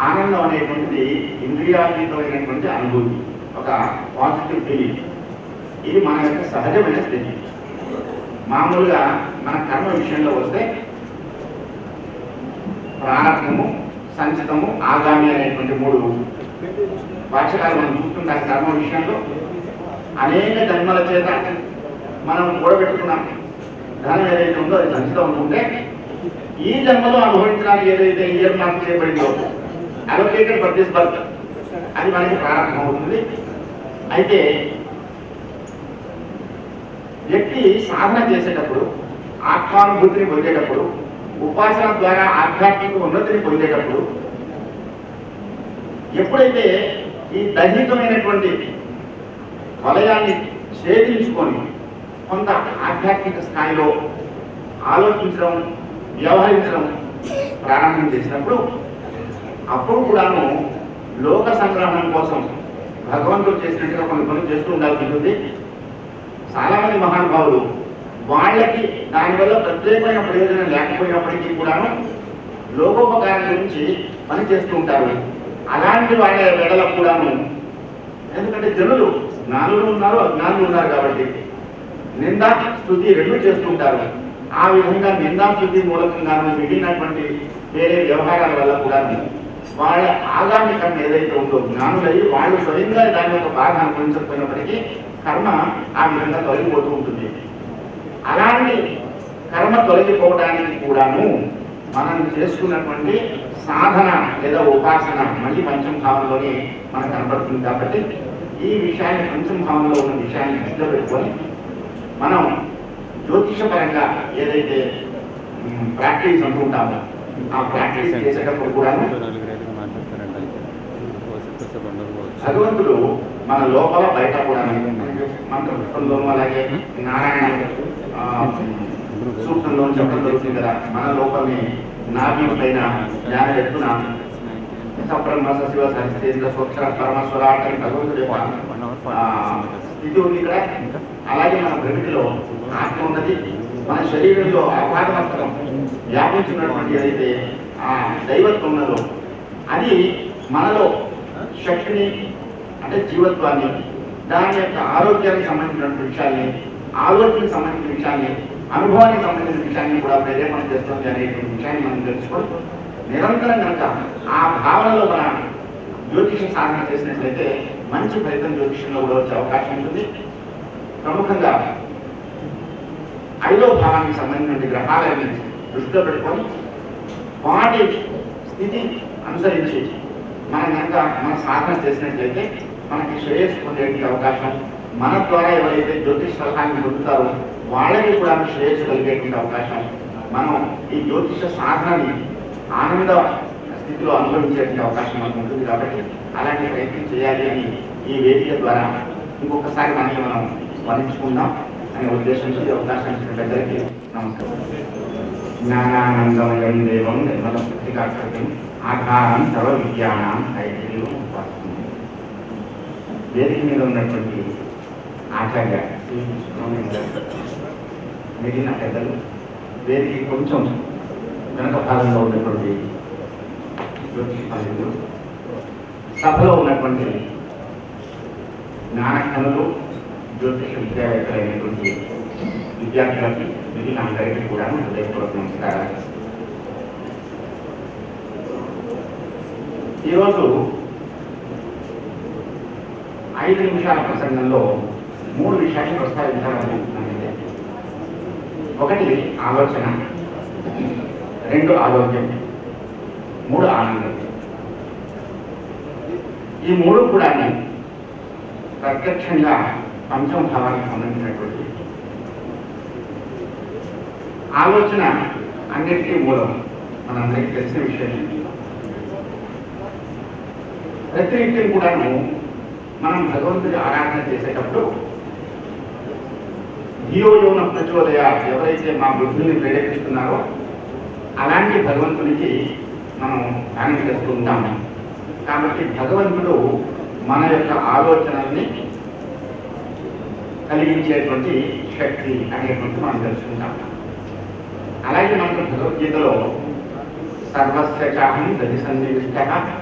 ఆనందం అనేటువంటిది ఇంద్రియాతీతమైనటువంటి అనుభూతి, ఒక పాజిటివ్ ఫీలింగ్. ఇది మన యొక్క సహజమైన స్థితి. మామూలుగా మన కర్మ విషయంలో వస్తే ప్రారంభము, సంచితము, ఆగామి అనేటువంటి 3 వాచకాలు మనం చూస్తుంటాం. కర్మ విషయంలో అనేక జన్మల చేత మనం కూడబెట్టుకున్నాం ధనం ఏదైతే ఉందో అది సంచితం ఉంటుంటే, ఈ జన్మలో అనుభవించడానికి ఏదైతే ఇయర్ మార్క్ చేయబడిందో అలొకేటెడ్ ఫర్ దిస్ బర్త్ అది మనకి ప్రారంభం అవుతుంది. అయితే వ్యక్తి సాధన చేసేటప్పుడు, ఆత్మానుభూతిని పొందేటప్పుడు, ఉపాసన ద్వారా ఆధ్యాత్మిక ఉన్నతిని పొందేటప్పుడు ఎప్పుడైతే ఈ దైహికమైనటువంటి వలయాన్ని ఛేదించుకొని కొంత ఆధ్యాత్మిక స్థాయిలో ఆలోచించడం, వ్యవహరించడం ప్రారంభం చేసినప్పుడు అప్పుడు కూడాను లోక సంగ్రహణం కోసం భగవంతుడు చేసినట్టుగా కొన్ని పనులు చేస్తూ ఉండాల్సి ఉంటుంది. చాలామంది మహానుభావులు వాళ్ళకి దానివల్ల ప్రత్యేకమైన ప్రయోజనం లేకపోయినప్పటికీ కూడాను లోకోపకారం గురించి పని చేస్తూ ఉంటారు. అలాంటి వాళ్ళ వెడలకు కూడాను, ఎందుకంటే జనులు జ్ఞానులు ఉన్నారు, అజ్ఞానులు ఉన్నారు కాబట్టి నిందా స్తుతి 2 చేస్తూ ఉంటారు. ఆ విధంగా నిందా స్తుతి మూలకంగాను మిగిలినటువంటి వేరే వ్యవహారాల వల్ల కూడా వాళ్ళ ఆగామి కర్మ ఏదైతే ఉందో జ్ఞానులయ్యి వాళ్ళు స్వయంగా దాని యొక్క బాధ అనుభవించకపోయినప్పటికీ కర్మ ఆ విధంగా తొలగిపోతూ ఉంటుంది. అలాంటి కర్మ తొలగిపోవడానికి కూడాను మనం చేసుకున్నటువంటి సాధన లేదా ఉపాసన మళ్ళీ పంచమ భావంలోనే మనకు కనపడుతుంది. కాబట్టి ఈ విషయాన్ని, పంచమ భావంలో ఉన్న విషయాన్ని దృష్టిలో పెట్టుకొని మనం జ్యోతిషపరంగా ఏదైతే ప్రాక్టీస్ అంటుంటామో ఆ ప్రాక్టీస్ చేసేటప్పుడు కూడా భగవంతుడు మన లోపల బయట కూడా మంత్రంలోనూ అలాగే నారాయణ సూక్తంలో చెప్పడం జరుగుతుంది కదా, మన లోపలని నాభి పైన జ్ఞాన ఎత్తున సప్రమ శివ సహస్రేంద్ర స్వక్షర పరమస్వరాట్ అని భగవంతుడు యొక్క స్థితి ఉంది ఇక్కడ. అలాగే మన ప్రకృతిలో ఆత్మ ఉన్నది, మన శరీరంలో అపాదమస్తకం వ్యాపించినటువంటి ఏదైతే ఆ దైవత్వం ఉన్నదో అది మనలో శక్తిని, అంటే జీవత్వాన్ని, దాని యొక్క ఆరోగ్యానికి సంబంధించినటువంటి విషయాల్ని, ఆలోచనకు సంబంధించిన విషయాన్ని, అనుభవానికి సంబంధించిన విషయాన్ని కూడా ప్రేరేపణ చేస్తుంది అనేటువంటి విషయాన్ని మనం తెలుసుకొని నిరంతరం కనుక ఆ భావనలో మన జ్యోతిష సాధన చేసినట్లయితే మంచి ఫలితం జ్యోతిషంలో కూడా వచ్చే అవకాశం ఉంటుంది. ప్రముఖంగా 5వ భావానికి సంబంధించిన గ్రహాలని దృష్టిలో పెట్టుకొని వాటి స్థితి అనుసరించి మనం కనుక మన సాధన చేసినట్లయితే మనకి శ్రేయస్సు పొందేటువంటి అవకాశం, మన ద్వారా ఎవరైతే జ్యోతిష సలహాన్ని పొందుతారో వాళ్ళకి కూడా శ్రేయస్సు కలిగేటువంటి అవకాశం, మనం ఈ జ్యోతిష సాధనని ఆనంద స్థితిలో అనుభవించేటువంటి అవకాశం మనకు ఉంటుంది. కాబట్టి అలాంటి ప్రయత్నం చేయాలి అని ఈ వేదిక ద్వారా ఇంకొకసారి మనకి మనం స్మరించుకుందాం అనే ఉద్దేశంతో ఈ అవకాశం ఇచ్చిన పెద్దలకి నమస్కారం. జ్ఞానానందమయం దేవం నిర్మల పుత్రికాకృతి ఆధారం సర్వ విద్యానాం ఐక్యం ఉపాస్తుంది. వేదిక మీద ఉన్నటువంటి ఆచార్య మిగిలిన పెద్దలు, వేదిక కొంచెం వెనక భాగంలో ఉన్నటువంటి జ్యోతిష పండితులు, సభలో ఉన్నటువంటి జ్ఞానకనులు, జ్యోతిష విద్యావేత్తలైనటువంటి విద్యార్థులకి, మిగిలిన అందరికీ కూడా హృదయపూర్వక నమస్కారాలు. ఈరోజు 5 నిమిషాల ప్రసంగంలో 3 విషయాన్ని ప్రస్తావించాలనుకుంటున్నానండి. 1 ఆలోచన, 2 ఆరోగ్యం, 3 ఆనందం. ఈ 3 కూడా ప్రత్యక్షంగా పంచమ భావానికి సంబంధించినటువంటి ఆలోచన అన్నిటికీ మూలం, మనందరికీ తెలిసిన విషయం. ప్రతినిత్యం కూడాను మనం భగవంతుడి ఆరాధన చేసేటప్పుడు ధియోయోన ప్రచోదయ, ఎవరైతే మా బుద్ధిని ప్రేరేపిస్తున్నారో అలాంటి భగవంతునికి మనం ధ్యానం చేస్తూ ఉంటాము. కాబట్టి భగవంతుడు మన యొక్క ఆలోచనల్ని కలిగించేటువంటి శక్తి అనేటువంటి మనం తెలుసుకుంటాం. అలాగే మనకు భగవద్గీతలో సర్వస్య చాహం దది సన్నివిష్ట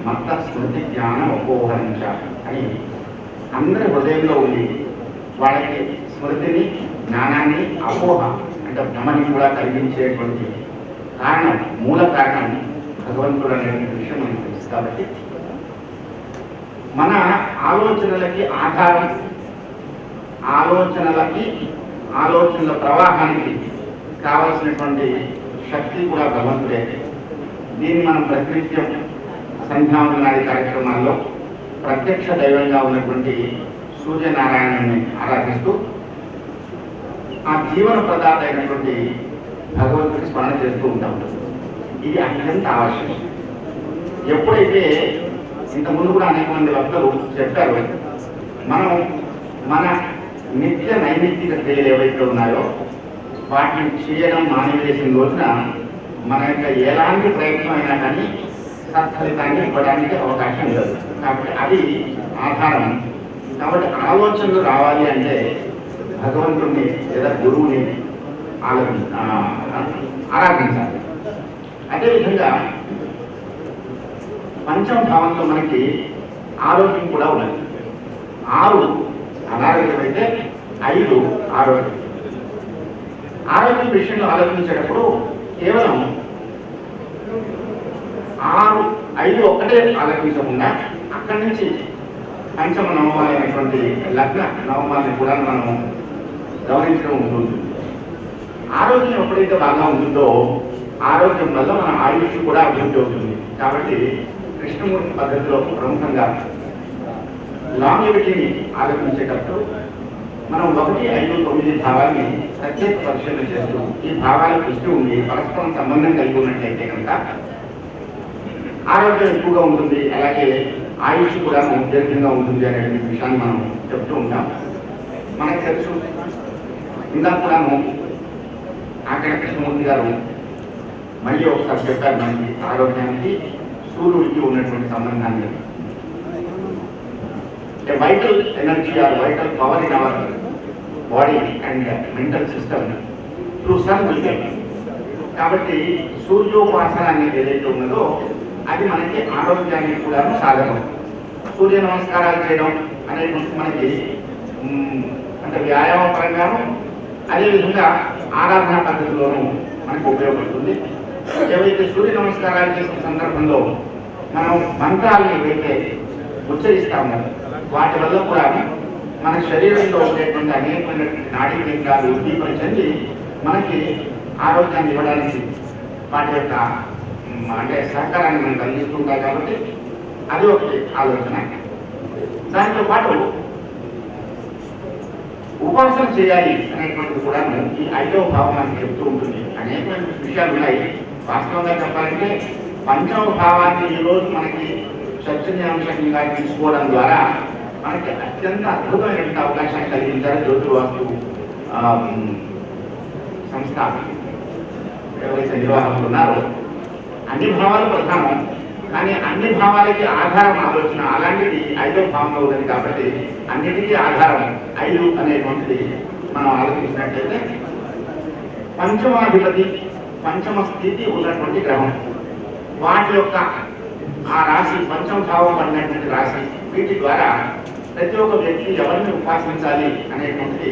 మత్త స్మృతి జ్ఞానం అపోహరించ అని అందరి హృదయంలో ఉంది. వాళ్ళకి స్మృతిని, జ్ఞానాన్ని, అపోహ అంటే భ్రమని కూడా కలిగించేటువంటి కారణం, మూల కారణం భగవంతుడు అనేటువంటి విషయం మనకు తెలుసు. కాబట్టి మన ఆలోచనలకి ఆధారం, ఆలోచనల ప్రవాహానికి కావలసినటువంటి శక్తి కూడా భగవంతుడే. దీన్ని మనం ప్రతినిత్యం సంధ్యావందనాది కార్యక్రమాల్లో ప్రత్యక్ష దైవంగా ఉన్నటువంటి సూర్యనారాయణుని ఆరాధిస్తూ ఆ జీవన ప్రదాత అయినటువంటి భగవంతుడిని స్మరణ చేస్తూ ఉంటాం. ఇది అత్యంత ఆవశ్యకం. ఎప్పుడైతే ఇంతకుముందు కూడా అనేక మంది వక్తలు చెప్పారు, మనం మన నిత్య నైమిత్తిక క్రియలు ఏవైతే ఉన్నాయో వాటిని చేయడం మానివేసిన రోజున మన యొక్క ఎలాంటి ప్రయత్నం అయినా కానీ సత్ఫలితాన్ని ఇవ్వడానికి అవకాశం లేదు. కాబట్టి అది ఆధారం. కాబట్టి ఆలోచనలు రావాలి అంటే భగవంతుడిని లేదా గురువుని ఆరాధించాలి. అదేవిధంగా పంచమ భావంలో మనకి ఆరోగ్యం కూడా ఉన్నది. 6 అనారోగ్యం అయితే 5 ఆరోగ్యం. ఆరోగ్యం విషయంలో ఆలోచించేటప్పుడు కేవలం 6, 5 ఒక్కటే ఆలోచించకుండా అక్కడి నుంచి పంచమ నవమాలైనటువంటి లగ్న నవమాలని కూడా మనం గమనించడం ఉంటుంది. ఆరోగ్యం ఎప్పుడైతే బాగా ఉంటుందో ఆరోగ్యం వల్ల మన ఆయుష్ కూడా అభివృద్ధి అవుతుంది. కాబట్టి కృష్ణమూర్తి పద్ధతిలో ప్రముఖంగా లాంగివిటీని ఆలోచించేటప్పుడు మనం 1, 5, 9 భావాన్ని ప్రత్యేక పరిశీలన చేస్తూ ఈ భావాల దృష్టి ఉండి పరస్పరం సంబంధం కలిగి ఉన్నట్లయితే కనుక ఆరోగ్యం ఎక్కువగా ఉంటుంది, అలాగే ఆయుష్ కూడా దీర్ఘంగా ఉంటుంది అనే విషయాన్ని మనం చెప్తూ ఉంటాం. మనకు తెలుసు, ఇందాక కూడాను ఆకడ కృష్ణమూర్తి గారు మళ్ళీ ఒకసారి చెప్పారు మనకి ఆరోగ్యానికి సూర్యుడికి ఉన్నటువంటి సంబంధాన్ని. Vital energy or vital power in our body and mental system through sun will get. కాబట్టి సూర్యోపాసన అనేది ఏదైతే ఉన్నదో అది మనకి ఆరోగ్యానికి కూడా సాధనం. సూర్య నమస్కారాలు చేయడం అనేది మనకి అంటే వ్యాయామ పరంగాను అదేవిధంగా ఆరాధన పద్ధతిలోనూ మనకు ఉపయోగపడుతుంది. ఏవైతే సూర్య నమస్కారాలు చేసిన సందర్భంలో మనం మంత్రాలను ఏవైతే ఉచ్చరిస్తామో వాటి వల్ల కూడా మన శరీరంలో ఉండేటువంటి అనేకమైనటువంటి నాడీ కేంద్రాలు ఉద్దీపన చెంది మనకి ఆరోగ్యాన్ని ఇవ్వడానికి వాటి యొక్క అంటే సహకారాన్ని మనం కలిగిస్తుంటాయి. కాబట్టి అది ఒకటి ఆలోచన. దాంతో పాటు ఉపాసన చేయాలి అనేటువంటిది కూడా ఈ 5వ భావం మనకి చెప్తూ ఉంటుంది. అనేకమైన విషయాలు ఉన్నాయి. వాస్తవంగా చెప్పాలంటే పంచమ భావాన్ని ఈరోజు మనకి చర్చనీయాంశంగా తీసుకోవడం ద్వారా మనకి అత్యంత అద్భుతమైనటువంటి అవకాశాన్ని కలిగించారు జ్యోతిర్వాస్తు సంస్థ ఎవరైతే నిర్వాహకులు ఉన్నారో. అన్ని భావాలు ప్రధానం, కానీ అన్ని భావాలకి ఆధారం ఆలోచన అలాంటిది 5వ భావంలో ఉన్నది. కాబట్టి అన్నిటికీ ఆధారం 5 అనేటువంటిది మనం ఆలోచించినట్లయితే పంచమాధిపతి, పంచమ స్థితి ఉన్నటువంటి గ్రహం, వాటి యొక్క ఆ రాశి, పంచమ భావం పడినటువంటి రాశి, వీటి ద్వారా ప్రతి ఒక్క వ్యక్తి ఎవరిని ఉపాసించాలి అనేటువంటిది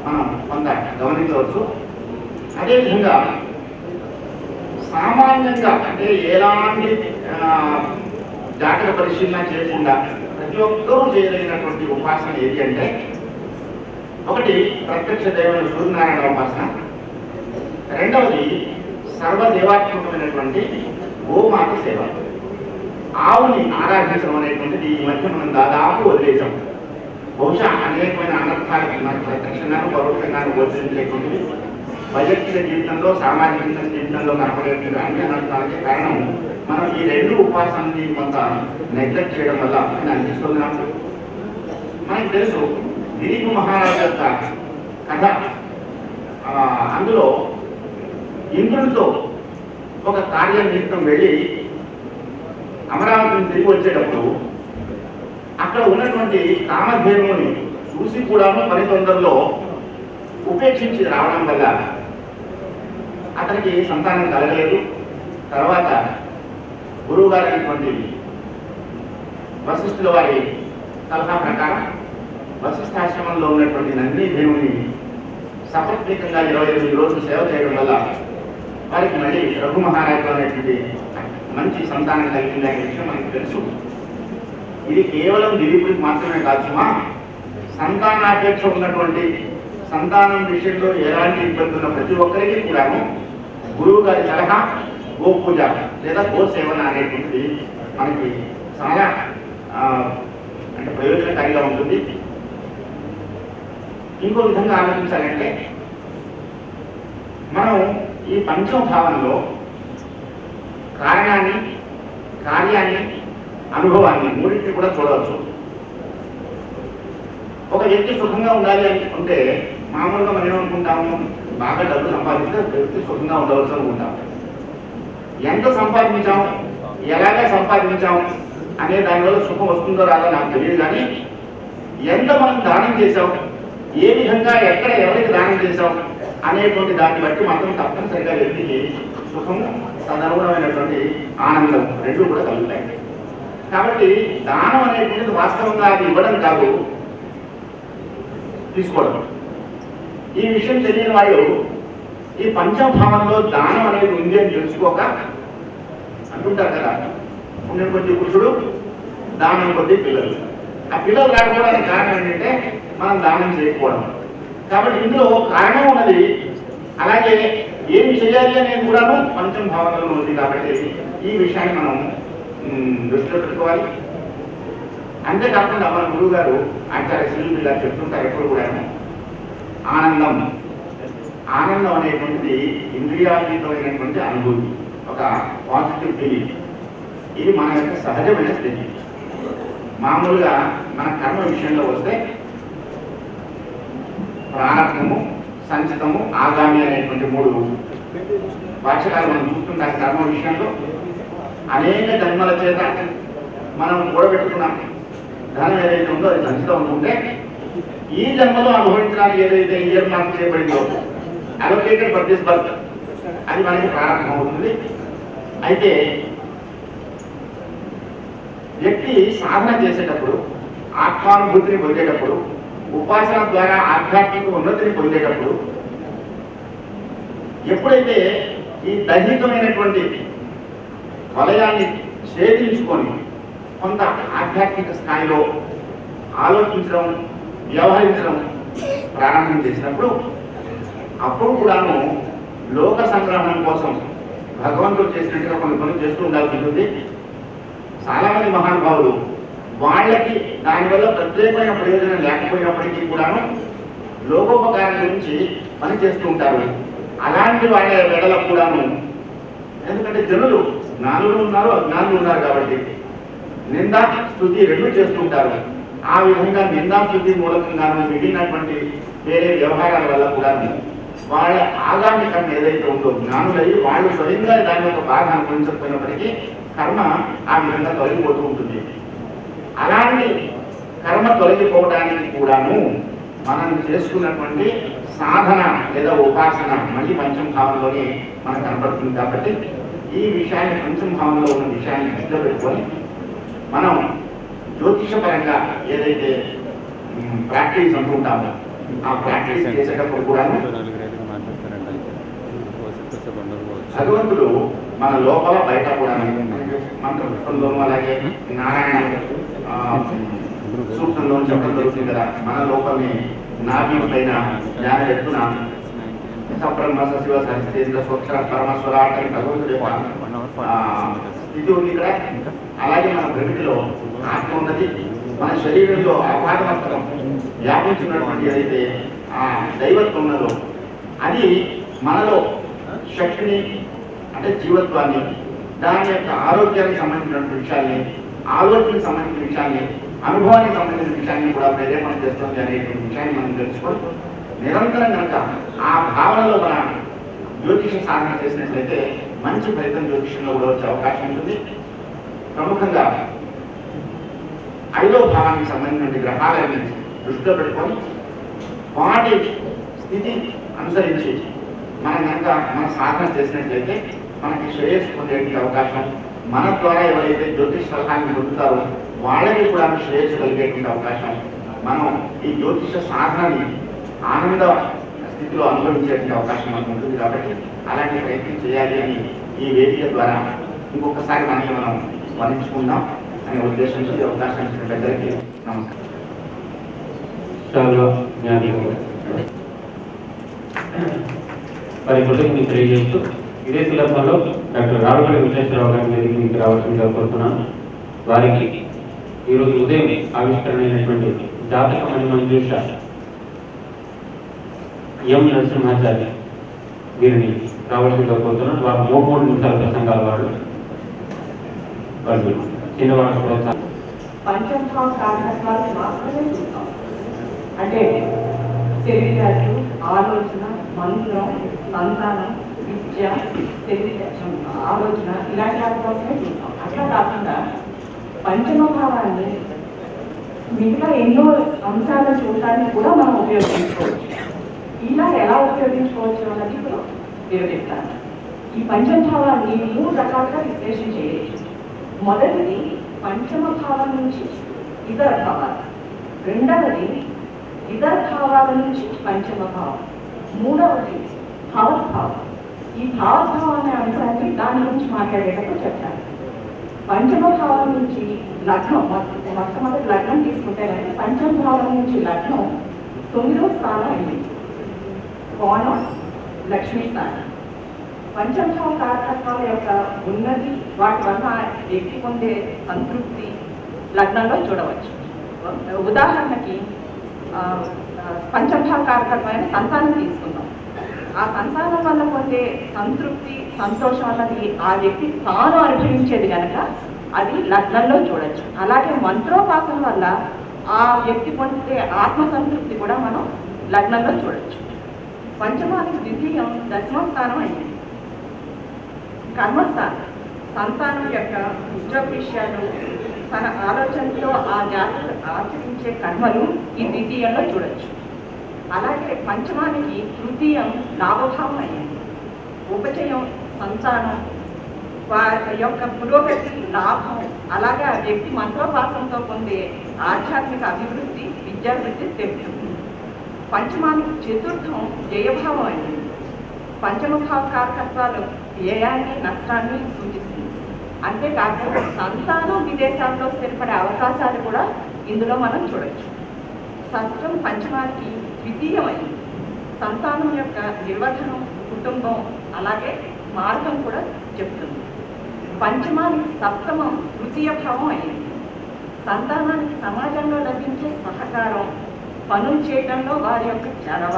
మనం కొంత గమనించవచ్చు. అదేవిధంగా సామాన్యంగా అంటే ఎలాంటి జాతక పరిశీలన చేయకుండా ప్రతి ఒక్కరూ చేయదగినటువంటి ఉపాసన ఏది అంటే ఒకటి ప్రత్యక్ష దైవమైన సూర్యనారాయణ ఉపాసన, రెండవది సర్వదేవాత్మకమైనటువంటి గోమాత సేవ. ఆవుని ఆరాధించడం అనేటువంటిది ఈ మధ్య మనం దాదాపు వదిలేసాం. బహుశా అనేకమైన అనర్థాలకు మనకు ప్రత్యక్షంగాను పరోక్షంగాను గోచరించేటువంటిది వైయక్తిక జీవితంలో, సామాజిక జీవితంలో కనపడేటువంటి అన్ని అనర్థాలకే కారణం మనం ఈ 2 ఉపాసనని కొంత నెగ్లెక్ట్ చేయడం వల్ల అని అనిపిస్తున్నాం. మనకు తెలుసు దిలీప్ మహారాజు యొక్క కథ. అందులో ఇంద్రుడితో ఒక కార్య నిమిత్తం వెళ్ళి అమరావతిని తిరిగి వచ్చేటప్పుడు అక్కడ ఉన్నటువంటి కామధేనువుని చూసి కూడాను పని తొందరలో ఉపేక్షించి రావడం వల్ల అతనికి సంతానం కలగలేదు. తర్వాత గురువు గారు అయినటువంటి వశిష్ఠుల వారి సలహా ప్రకారం వశిష్ఠాశ్రమంలో ఉన్నటువంటి నందిని దేవుని సపత్నికంగా 28 రోజులు సేవ చేయడం వల్ల వారికి మళ్ళీ రఘు మహారాజు అనేటువంటి మంచి సంతానం కలిగిందనే విషయం మనకు తెలుసు. ఇది కేవలం దిలీపుడికి మాత్రమే కాదుమా, సంతానాపేక్ష ఉన్నటువంటి సంతానం విషయంలో ఎలాంటి ఇబ్బంది ఉన్న ప్రతి ఒక్కరికి కూడాను గురువు గారి సలహా గోపూజ లేదా గోసేవన అనేటువంటిది మనకి చాలా అంటే ప్రయోజనకారిగా ఉంటుంది. ఇంకో విధంగా ఆలోచించాలంటే మనం ఈ పంచమ భావంలో కారణాన్ని, కార్యాన్ని, అనుభవాన్ని మూడింటిని కూడా చూడవచ్చు. ఒక వ్యక్తి సుఖంగా ఉండాలి అనుకుంటే మామూలుగా మనం ఏమనుకుంటాము, బాగా డబ్బు సంపాదిస్తే వ్యక్తి సుఖంగా ఉండవచ్చు అనుకుంటాము. ఎంత సంపాదించాం, ఎలాగా సంపాదించాం అనే దానివల్ల సుఖం వస్తుందో రాదో నాకు తెలియదు. కానీ ఎంత మనం దానం చేశాం, ఏ విధంగా ఎక్కడ ఎవరికి దానం చేశాం అనేటువంటి దాన్ని బట్టి మాత్రం తప్పనిసరిగా వ్యక్తికి సుఖము, తదనుగుణమైనటువంటి ఆనందం రెండు కూడా కలుగుతాయి. కాబట్టి దానం అనేటువంటిది వాస్తవంగా అది ఇవ్వడం కాదు, తీసుకోవడం. ఈ విషయం తెలియని వాళ్ళు ఈ పంచభావంలో దానం అనేది ఉంది అని తెలుసుకోక అంటుంటారు కదా, పుణ్యం కొద్ది పురుషుడు, దానం కొద్ది పిల్లలు. ఆ పిల్లలు రాకపోవడానికి కారణం ఏంటంటే మనం దానం చేయకపోవడం. కాబట్టి ఇందులో కారణం ఉన్నది, అలాగే ఏం చేయాలి అనేది కూడాను పంచమ భావనలో ఉంది. కాబట్టి ఈ విషయాన్ని మనం దృష్టిలో పెట్టుకోవాలి. అంతేకాకుండా మన గురువు గారు ఆచార్య శ్రీలు గారు చెప్తుంటారు ఎప్పుడు కూడా, ఆనందం అనేటువంటిది ఇంద్రియాతీతమైనటువంటి అనుభూతి, ఒక పాజిటివ్ ఫీలింగ్. ఇది మన యొక్క సహజమైన స్థితి. మామూలుగా మన కర్మ విషయంలో వస్తే ప్రారంభము, సంచితము, ఆగామి అనేటువంటి 3 వాచకాలు మనం చూస్తుంటాం. కర్మ విషయంలో అనేక జన్మల చేత మనం కూడబెట్టుకున్నాం ధనం ఏదైతే ఉందో అది సంచితం అనుకుంటే, ఈ జన్మలో అనుభవించడానికి ఏదైతే ఇయర్ మార్క్ చేయబడిందో అలొకేటెడ్ ఫర్ దిస్ బర్త్, అది మనకి ప్రారంభం అవుతుంది. అయితే వ్యక్తి సాధన చేసేటప్పుడు, ఆత్మానుభూతిని పొందేటప్పుడు, ఉపాసన ద్వారా ఆధ్యాత్మిక ఉన్నతిని పొందేటప్పుడు, ఎప్పుడైతే ఈ దైహికమైనటువంటి వలయాన్ని ఛేదించుకొని కొంత ఆధ్యాత్మిక స్థాయిలో ఆలోచించడం, వ్యవహరించడం ప్రారంభం చేసినప్పుడు, అప్పుడు కూడాను లోక సంగ్రహణం కోసం భగవంతుడు చేసినట్టుగా కొన్ని పనులు చేస్తూ ఉండాల్సి ఉంటుంది. చాలామంది మహానుభావులు వాళ్ళకి దానివల్ల ప్రత్యేకమైన ప్రయోజనం లేకపోయినప్పటికీ కూడాను లోకోపకారం గురించి పని చేస్తూ ఉంటారు. అలాంటి వాళ్ళ వెడలకు కూడాను, ఎందుకంటే జనులు జ్ఞానులు ఉన్నారు, అజ్ఞానులు ఉన్నారు కాబట్టి నిందా స్తుతి రెండు చేస్తూ ఉంటారు. ఆ విధంగా నిందా స్తుతి మూలకంగాను మిగిలినటువంటి వేరే వ్యవహారాల వల్ల కూడా వాళ్ళ ఆగామి కర్మ ఏదైతే ఉందో జ్ఞానులయ్యి వాళ్ళు స్వయంగా దాని యొక్క బాధ అనుభవించకపోయినప్పటికీ కర్మ ఆ విధంగా తొలగిపోతూ ఉంటుంది. అలాంటి కర్మ తొలగిపోవడానికి కూడాను మనం చేసుకున్నటువంటి సాధన లేదా ఉపాసన మళ్ళీ పంచమ భావంలోనే మనకు కనపడుతుంది. కాబట్టి ఈ విషయాన్ని, పంచమ భావంలో ఉన్న విషయాన్ని దృష్టిలో పెట్టుకొని మనం జ్యోతిషపరంగా ఏదైతే ప్రాక్టీస్ అంటుంటామో ఆ ప్రాక్టీస్ చేసేటప్పుడు కూడా భగవంతుడు మన లోపల బయట కూడా మంత్రపుష్పంలోనూ అలాగే నారాయణ సూక్తంలో చెప్పడం జరుగుతుంది కదా, మన లోపలని నాభి పైన జ్ఞాన ఎత్తున సబ్రహ్మ సశివ సహస్రేంద్ర స్వక్ష పరమస్వరాట భగవంతుడు యొక్క స్థితి ఉంది ఇక్కడ. అలాగే మన ప్రకృతిలో ఆత్మ ఉన్నది, మన శరీరంలో అపాదమస్తకం వ్యాపించినటువంటి ఏదైతే ఆ దైవత్వం ఉన్నదో అది మనలో శక్తిని, అంటే జీవత్వాన్ని, దాని యొక్క ఆరోగ్యానికి సంబంధించినటువంటి విషయాన్ని, ఆలోచనకు సంబంధించిన విషయాన్ని, అనుభవానికి సంబంధించిన విషయాన్ని కూడా ప్రేరేపణ చేస్తుంది అనేటువంటి విషయాన్ని మనం తెలుసుకొని నిరంతరం కనుక ఆ భావనలో మన జ్యోతిష సాధన చేసినట్లయితే మంచి ఫలితం జ్యోతిషంలో కూడా వచ్చే అవకాశం ఉంటుంది. ప్రముఖంగా 5వ భావానికి సంబంధించిన గ్రహాలని దృష్టిలో పెట్టుకొని వాటి స్థితి అనుసరించి మనం కనుక మన సాధన చేసినట్లయితే మనకి శ్రేయస్సు పొందేటువంటి అవకాశం, మన ద్వారా ఎవరైతే జ్యోతిష్ సలహాన్ని పొందుతారో వాళ్ళకి కూడా శ్రేయస్సు కలిగేటువంటి అవకాశం, మనం ఈ జ్యోతిష సాధనని ఆనంద స్థితిలో అనుభవించేటువంటి అవకాశం మనకు ఉంటుంది. కాబట్టి అలాంటి ప్రయత్నం చేయాలి అని ఈ వేదిక ద్వారా ఇంకొకసారి మనకి మనం స్మరించుకుందాం అనే ఉద్దేశంతో ఈ అవకాశం ఇచ్చిన పెద్దలకి నమస్కారం. వారి కృతజ్ఞతలు తెలియజేస్తూ ఇదే సందర్భంలో డాక్టర్ రావుపల్లి విశ్వేశ్వరరావు గారి వేదిక మీకు రావాల్సిందిగా కోరుతున్నాను. వారికి ఈరోజు ఉదయం ఆవిష్కరణ అయినటువంటి జాతక మణిమంజూష ఎం నరసింహాచార్య వీరిని రావాల్సిందిగా కోరుతున్నాను. వారు 3 నిమిషాల ప్రసంగాలు వాళ్ళు చిన్నవాళ్ళ ప్రోత్సాహం. పంచభావ కారకత్వాలు మాత్రమే చూస్తాం. అంటే తెలివితేటలు, ఆలోచన, మంత్రం, సంతానం, విద్య, ఆలోచన ఇలాంటి వాటి కోసమే చూస్తాం. అట్లా కాకుండా పంచమ భావాన్ని మిగతా ఎన్నో అంశాలను చూడటానికి కూడా మనం ఉపయోగించుకోవచ్చు. ఇలా ఎలా ఉపయోగించుకోవచ్చు అన్నది ఇప్పుడు వివరిస్తాను. ఈ పంచభావాన్ని 3 రకాలుగా విశ్లేషణ చేయవచ్చు. మొదటిది పంచమ భావం నుంచి ఇతర భావాలు, రెండవది ఇతర భావాల నుంచి పంచమ భావం, మూడవది భావద్భావం. ఈ భావద్భావం అనే అంశాన్ని దాని గురించి మాట్లాడేటప్పుడు చెప్తాను. పంచమ భావం నుంచి లగ్నం, మొట్టమొదటి లగ్నం తీసుకుంటే కానీ పంచమ భావం నుంచి లగ్నం 9వ స్థానం అయింది. కోణం లక్ష్మీ స్థానం. పంచభావ కారకత్వాల యొక్క ఉన్నతి, వాటి వల్ల వ్యక్తి పొందే సంతృప్తి లగ్నంలో చూడవచ్చు. ఉదాహరణకి పంచభావ కారకత్వమైన సంతానం తీసుకుందాం. ఆ సంతానం వల్ల పొందే సంతృప్తి, సంతోషం అన్నది ఆ వ్యక్తి తాను అనుభవించేది కనుక అది లగ్నంలో చూడవచ్చు. అలాగే మంత్రోపాసన వల్ల ఆ వ్యక్తి పొందే ఆత్మ సంతృప్తి కూడా మనం లగ్నంలో చూడవచ్చు. పంచమానికి ద్వితీయం 10వ స్థానం అయింది. కర్మస్థానం, సంతానం యొక్క ఉద్యోగ విషయాలు, తన ఆలోచనతో ఆ జాతర ఆచరించే కర్మలు ఈ ద్వితీయంలో చూడొచ్చు. అలాగే పంచమానికి తృతీయం లాభభావం అయ్యింది. ఉపచయం, సంతానం, వారి యొక్క పురోగతి, లాభం, అలాగే ఆ వ్యక్తి మంత్రోపాసనతో పొందే ఆధ్యాత్మిక అభివృద్ధి, విద్యాభివృద్ధి తెలుస్తుంది. పంచమానికి చతుర్థం జయభావం అయింది. పంచమ భావ కారకత్వాలు వ్యయాన్ని, నష్టాన్ని సూచిస్తుంది. అంతేకాకుండా సంతానం విదేశాల్లో స్థిరపడే అవకాశాలు కూడా ఇందులో మనం చూడవచ్చు. షష్టం పంచమానికి ద్వితీయమైంది. సంతానం యొక్క నిర్వహణం, కుటుంబం, అలాగే మార్గం కూడా చెప్తుంది. పంచమానికి సప్తమం తృతీయ భావం అయింది. సంతానానికి సమాజంలో లభించే సహకారం, పనులు చేయడంలో వారి యొక్క చొరవ,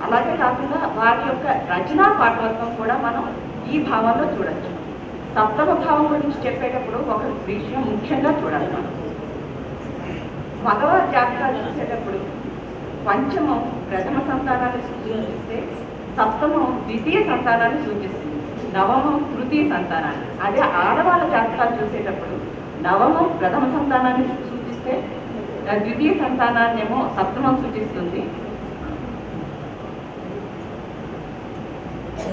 అలాగే కాకుండా వారి యొక్క రచనా పాఠవత్వం కూడా మనం ఈ భావంలో చూడవచ్చు. సప్తమ భావం గురించి చెప్పేటప్పుడు ఒక విషయం ముఖ్యంగా చూడాలి. మనం మగవారి జాతకాలు చూసేటప్పుడు పంచమం ప్రథమ సంతానాన్ని సూచిస్తే, సప్తమం ద్వితీయ సంతానాన్ని సూచిస్తుంది, నవమం తృతీయ సంతానాన్ని. అదే ఆడవాళ్ళ జాతకాలు చూసేటప్పుడు నవమం ప్రథమ సంతానాన్ని సూచిస్తే, ద్వితీయ సంతానాన్ని ఏమో సప్తమం సూచిస్తుంది,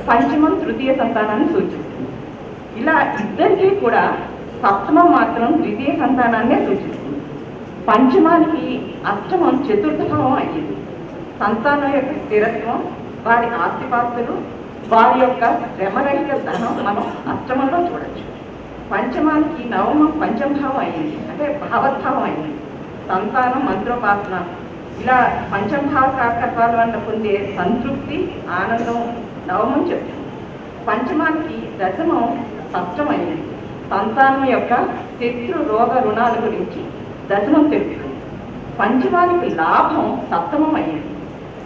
పంచమం తృతీయ సంతానాన్ని సూచిస్తుంది. ఇలా ఇద్దరికీ కూడా సప్తమం మాత్రం ద్వితీయ సంతానాన్నే సూచిస్తుంది. పంచమానికి అష్టమం చతుర్థ భావం అయ్యింది. సంతానం యొక్క స్థిరత్వం, వారి ఆస్తిపాస్తులు, వారి యొక్క శ్రమరహిత ధనం మనం అష్టమంలో చూడొచ్చు. పంచమానికి నవమం పంచమభావం అయ్యింది, అంటే భావద్భావం అయింది. సంతానం, మంత్రోపాసన, ఇలా పంచమభావ కారకత్వాల వల్ల పొందే సంతృప్తి, ఆనందం నవమం చెప్తుంది. పంచమానికి దశమం షష్టమైంది. సంతానం యొక్క శత్రు, రోగ, రుణాల గురించి దశమం తెలుపుతుంది. పంచమానికి లాభం సప్తమం అయ్యింది.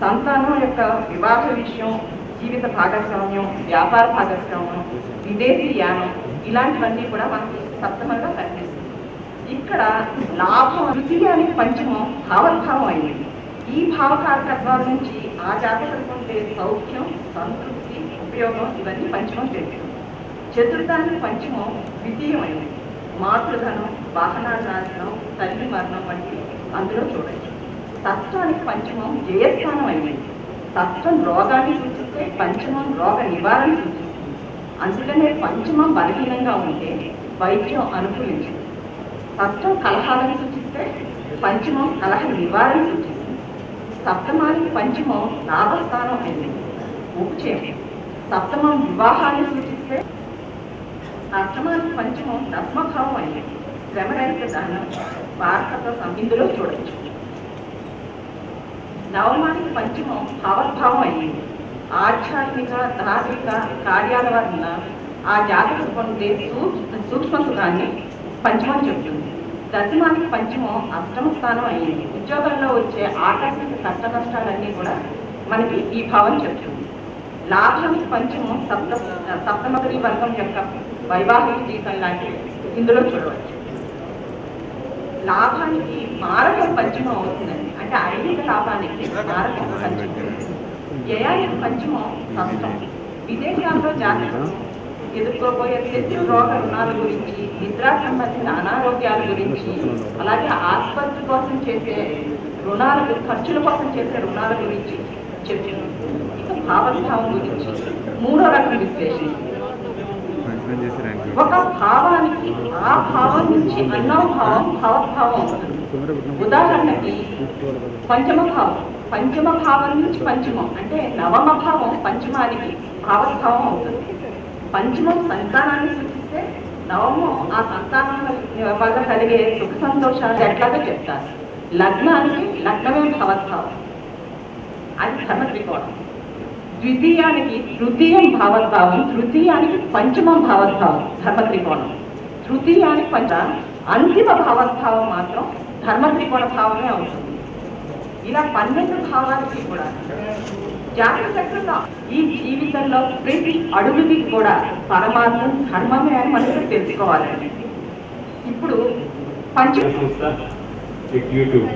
సంతానం యొక్క వివాహ విషయం, జీవిత భాగస్వామ్యం, వ్యాపార భాగస్వామ్యం, విదేశీ యానం, ఇలాంటివన్నీ కూడా మనకి సప్తమంగా కనిపిస్తుంది. ఇక్కడ లాభం తృతీయానికి పంచమం భావద్భావం అయింది. ఈ భావకారకత్వాల నుంచి ఆ జాతకులు పొందే సౌఖ్యం, సంతృప్తి, ఉపయోగం ఇవన్నీ పంచమం తెలుస్తుంది. చతుర్థానికి పంచమం ద్వితీయమైంది. మాతృధనం, వాహనాల నాశనం, తల్లి మరణం వంటివి అందులో చూడవచ్చు. షష్టానికి పంచమం జయస్థానం అయింది. షష్ఠం రోగాన్ని సూచిస్తే పంచమం రోగ నివారణ సూచిస్తుంది. అందుకనే పంచమం బలహీనంగా ఉంటే వైద్యం అనుకూలించదు. షష్ఠం కలహాలను సూచిస్తే పంచమం కలహ నివారణ సూచిస్తుంది. సప్తమానికి పంచమం లాభస్థానం అయింది, ఉపచయం. సప్తమం వివాహాన్ని సూచిస్తే అష్టమానికి పంచమం దశమభావం అయింది, శ్రమరహిత దానం, వారసత్వ ఇందులో చూడవచ్చు. నవమానికి పంచమం భావోద్భావం అయ్యింది, ఆధ్యాత్మిక ధార్మిక కార్యాల వలన ఆ జాతకు పొందే సూక్ష్మ సుఖాన్ని పంచమం చెబుతుంది. దశమానికి పంచమం అష్టమ స్థానం అయ్యింది, ఉద్యోగంలో వచ్చే ఆకస్మిక కష్ట నష్టాలన్నీ కూడా మనకి ఈ భావం చెప్తుంది. లాభానికి పంచమం సప్తమగరి వర్గం యొక్క వైవాహిక జీవితం లాంటివి ఇందులో చూడవచ్చు. లాభానికి మారకం పంచమం అవుతుందండి, అంటే ఐహిక లాభానికి మారకం పంచమం. వ్యయానికి పంచమం షష్ఠం. విదేశాల్లో జాతకం ఎదుర్కోబోయే శత్రు రోగ రుణాల గురించి, నిద్రా సంబంధిత అనారోగ్యాల గురించి, అలాగే ఆసుపత్రి కోసం చేసే రుణాల ఖర్చుల కోసం చేసే రుణాల గురించి చెప్తున్నాం. ఇక భావోద్భావం గురించి మూడో రకం విశ్లేషణ. ఒక భావానికి ఆ భావం నుంచి అన్నో భావం భావోద్భావం అవుతుంది. ఉదాహరణకి పంచమ భావం నుంచి పంచమం అంటే నవమ భావం పంచమానికి భావోద్భావం అవుతుంది. పంచమం సంతానాన్ని సూచిస్తే నవమం ఆ సంతానం వల్ల కలిగే సుఖ సంతోషాలు ఎట్లాగో చెప్తారు. లగ్నానికి లగ్నమే భావోద్భావం, అది ధర్మ త్రికోణం. ద్వితీయానికి తృతీయం భావోద్భావం, తృతీయానికి పంచమం భావోద్భావం ధర్మ త్రికోణం. తృతీయానికి అంతిమ భావోద్భావం మాత్రం ధర్మ త్రికోణ భావమే అవుతుంది. ఇలా 12 భావాలకి కూడా జాతక చక్రంలో ఈ జీవితంలో ప్రతి అడుగుకి కూడా పరమార్థం ధర్మమే అని మనకు తెలుసుకోవాలండి. ఇప్పుడు యూట్యూబ్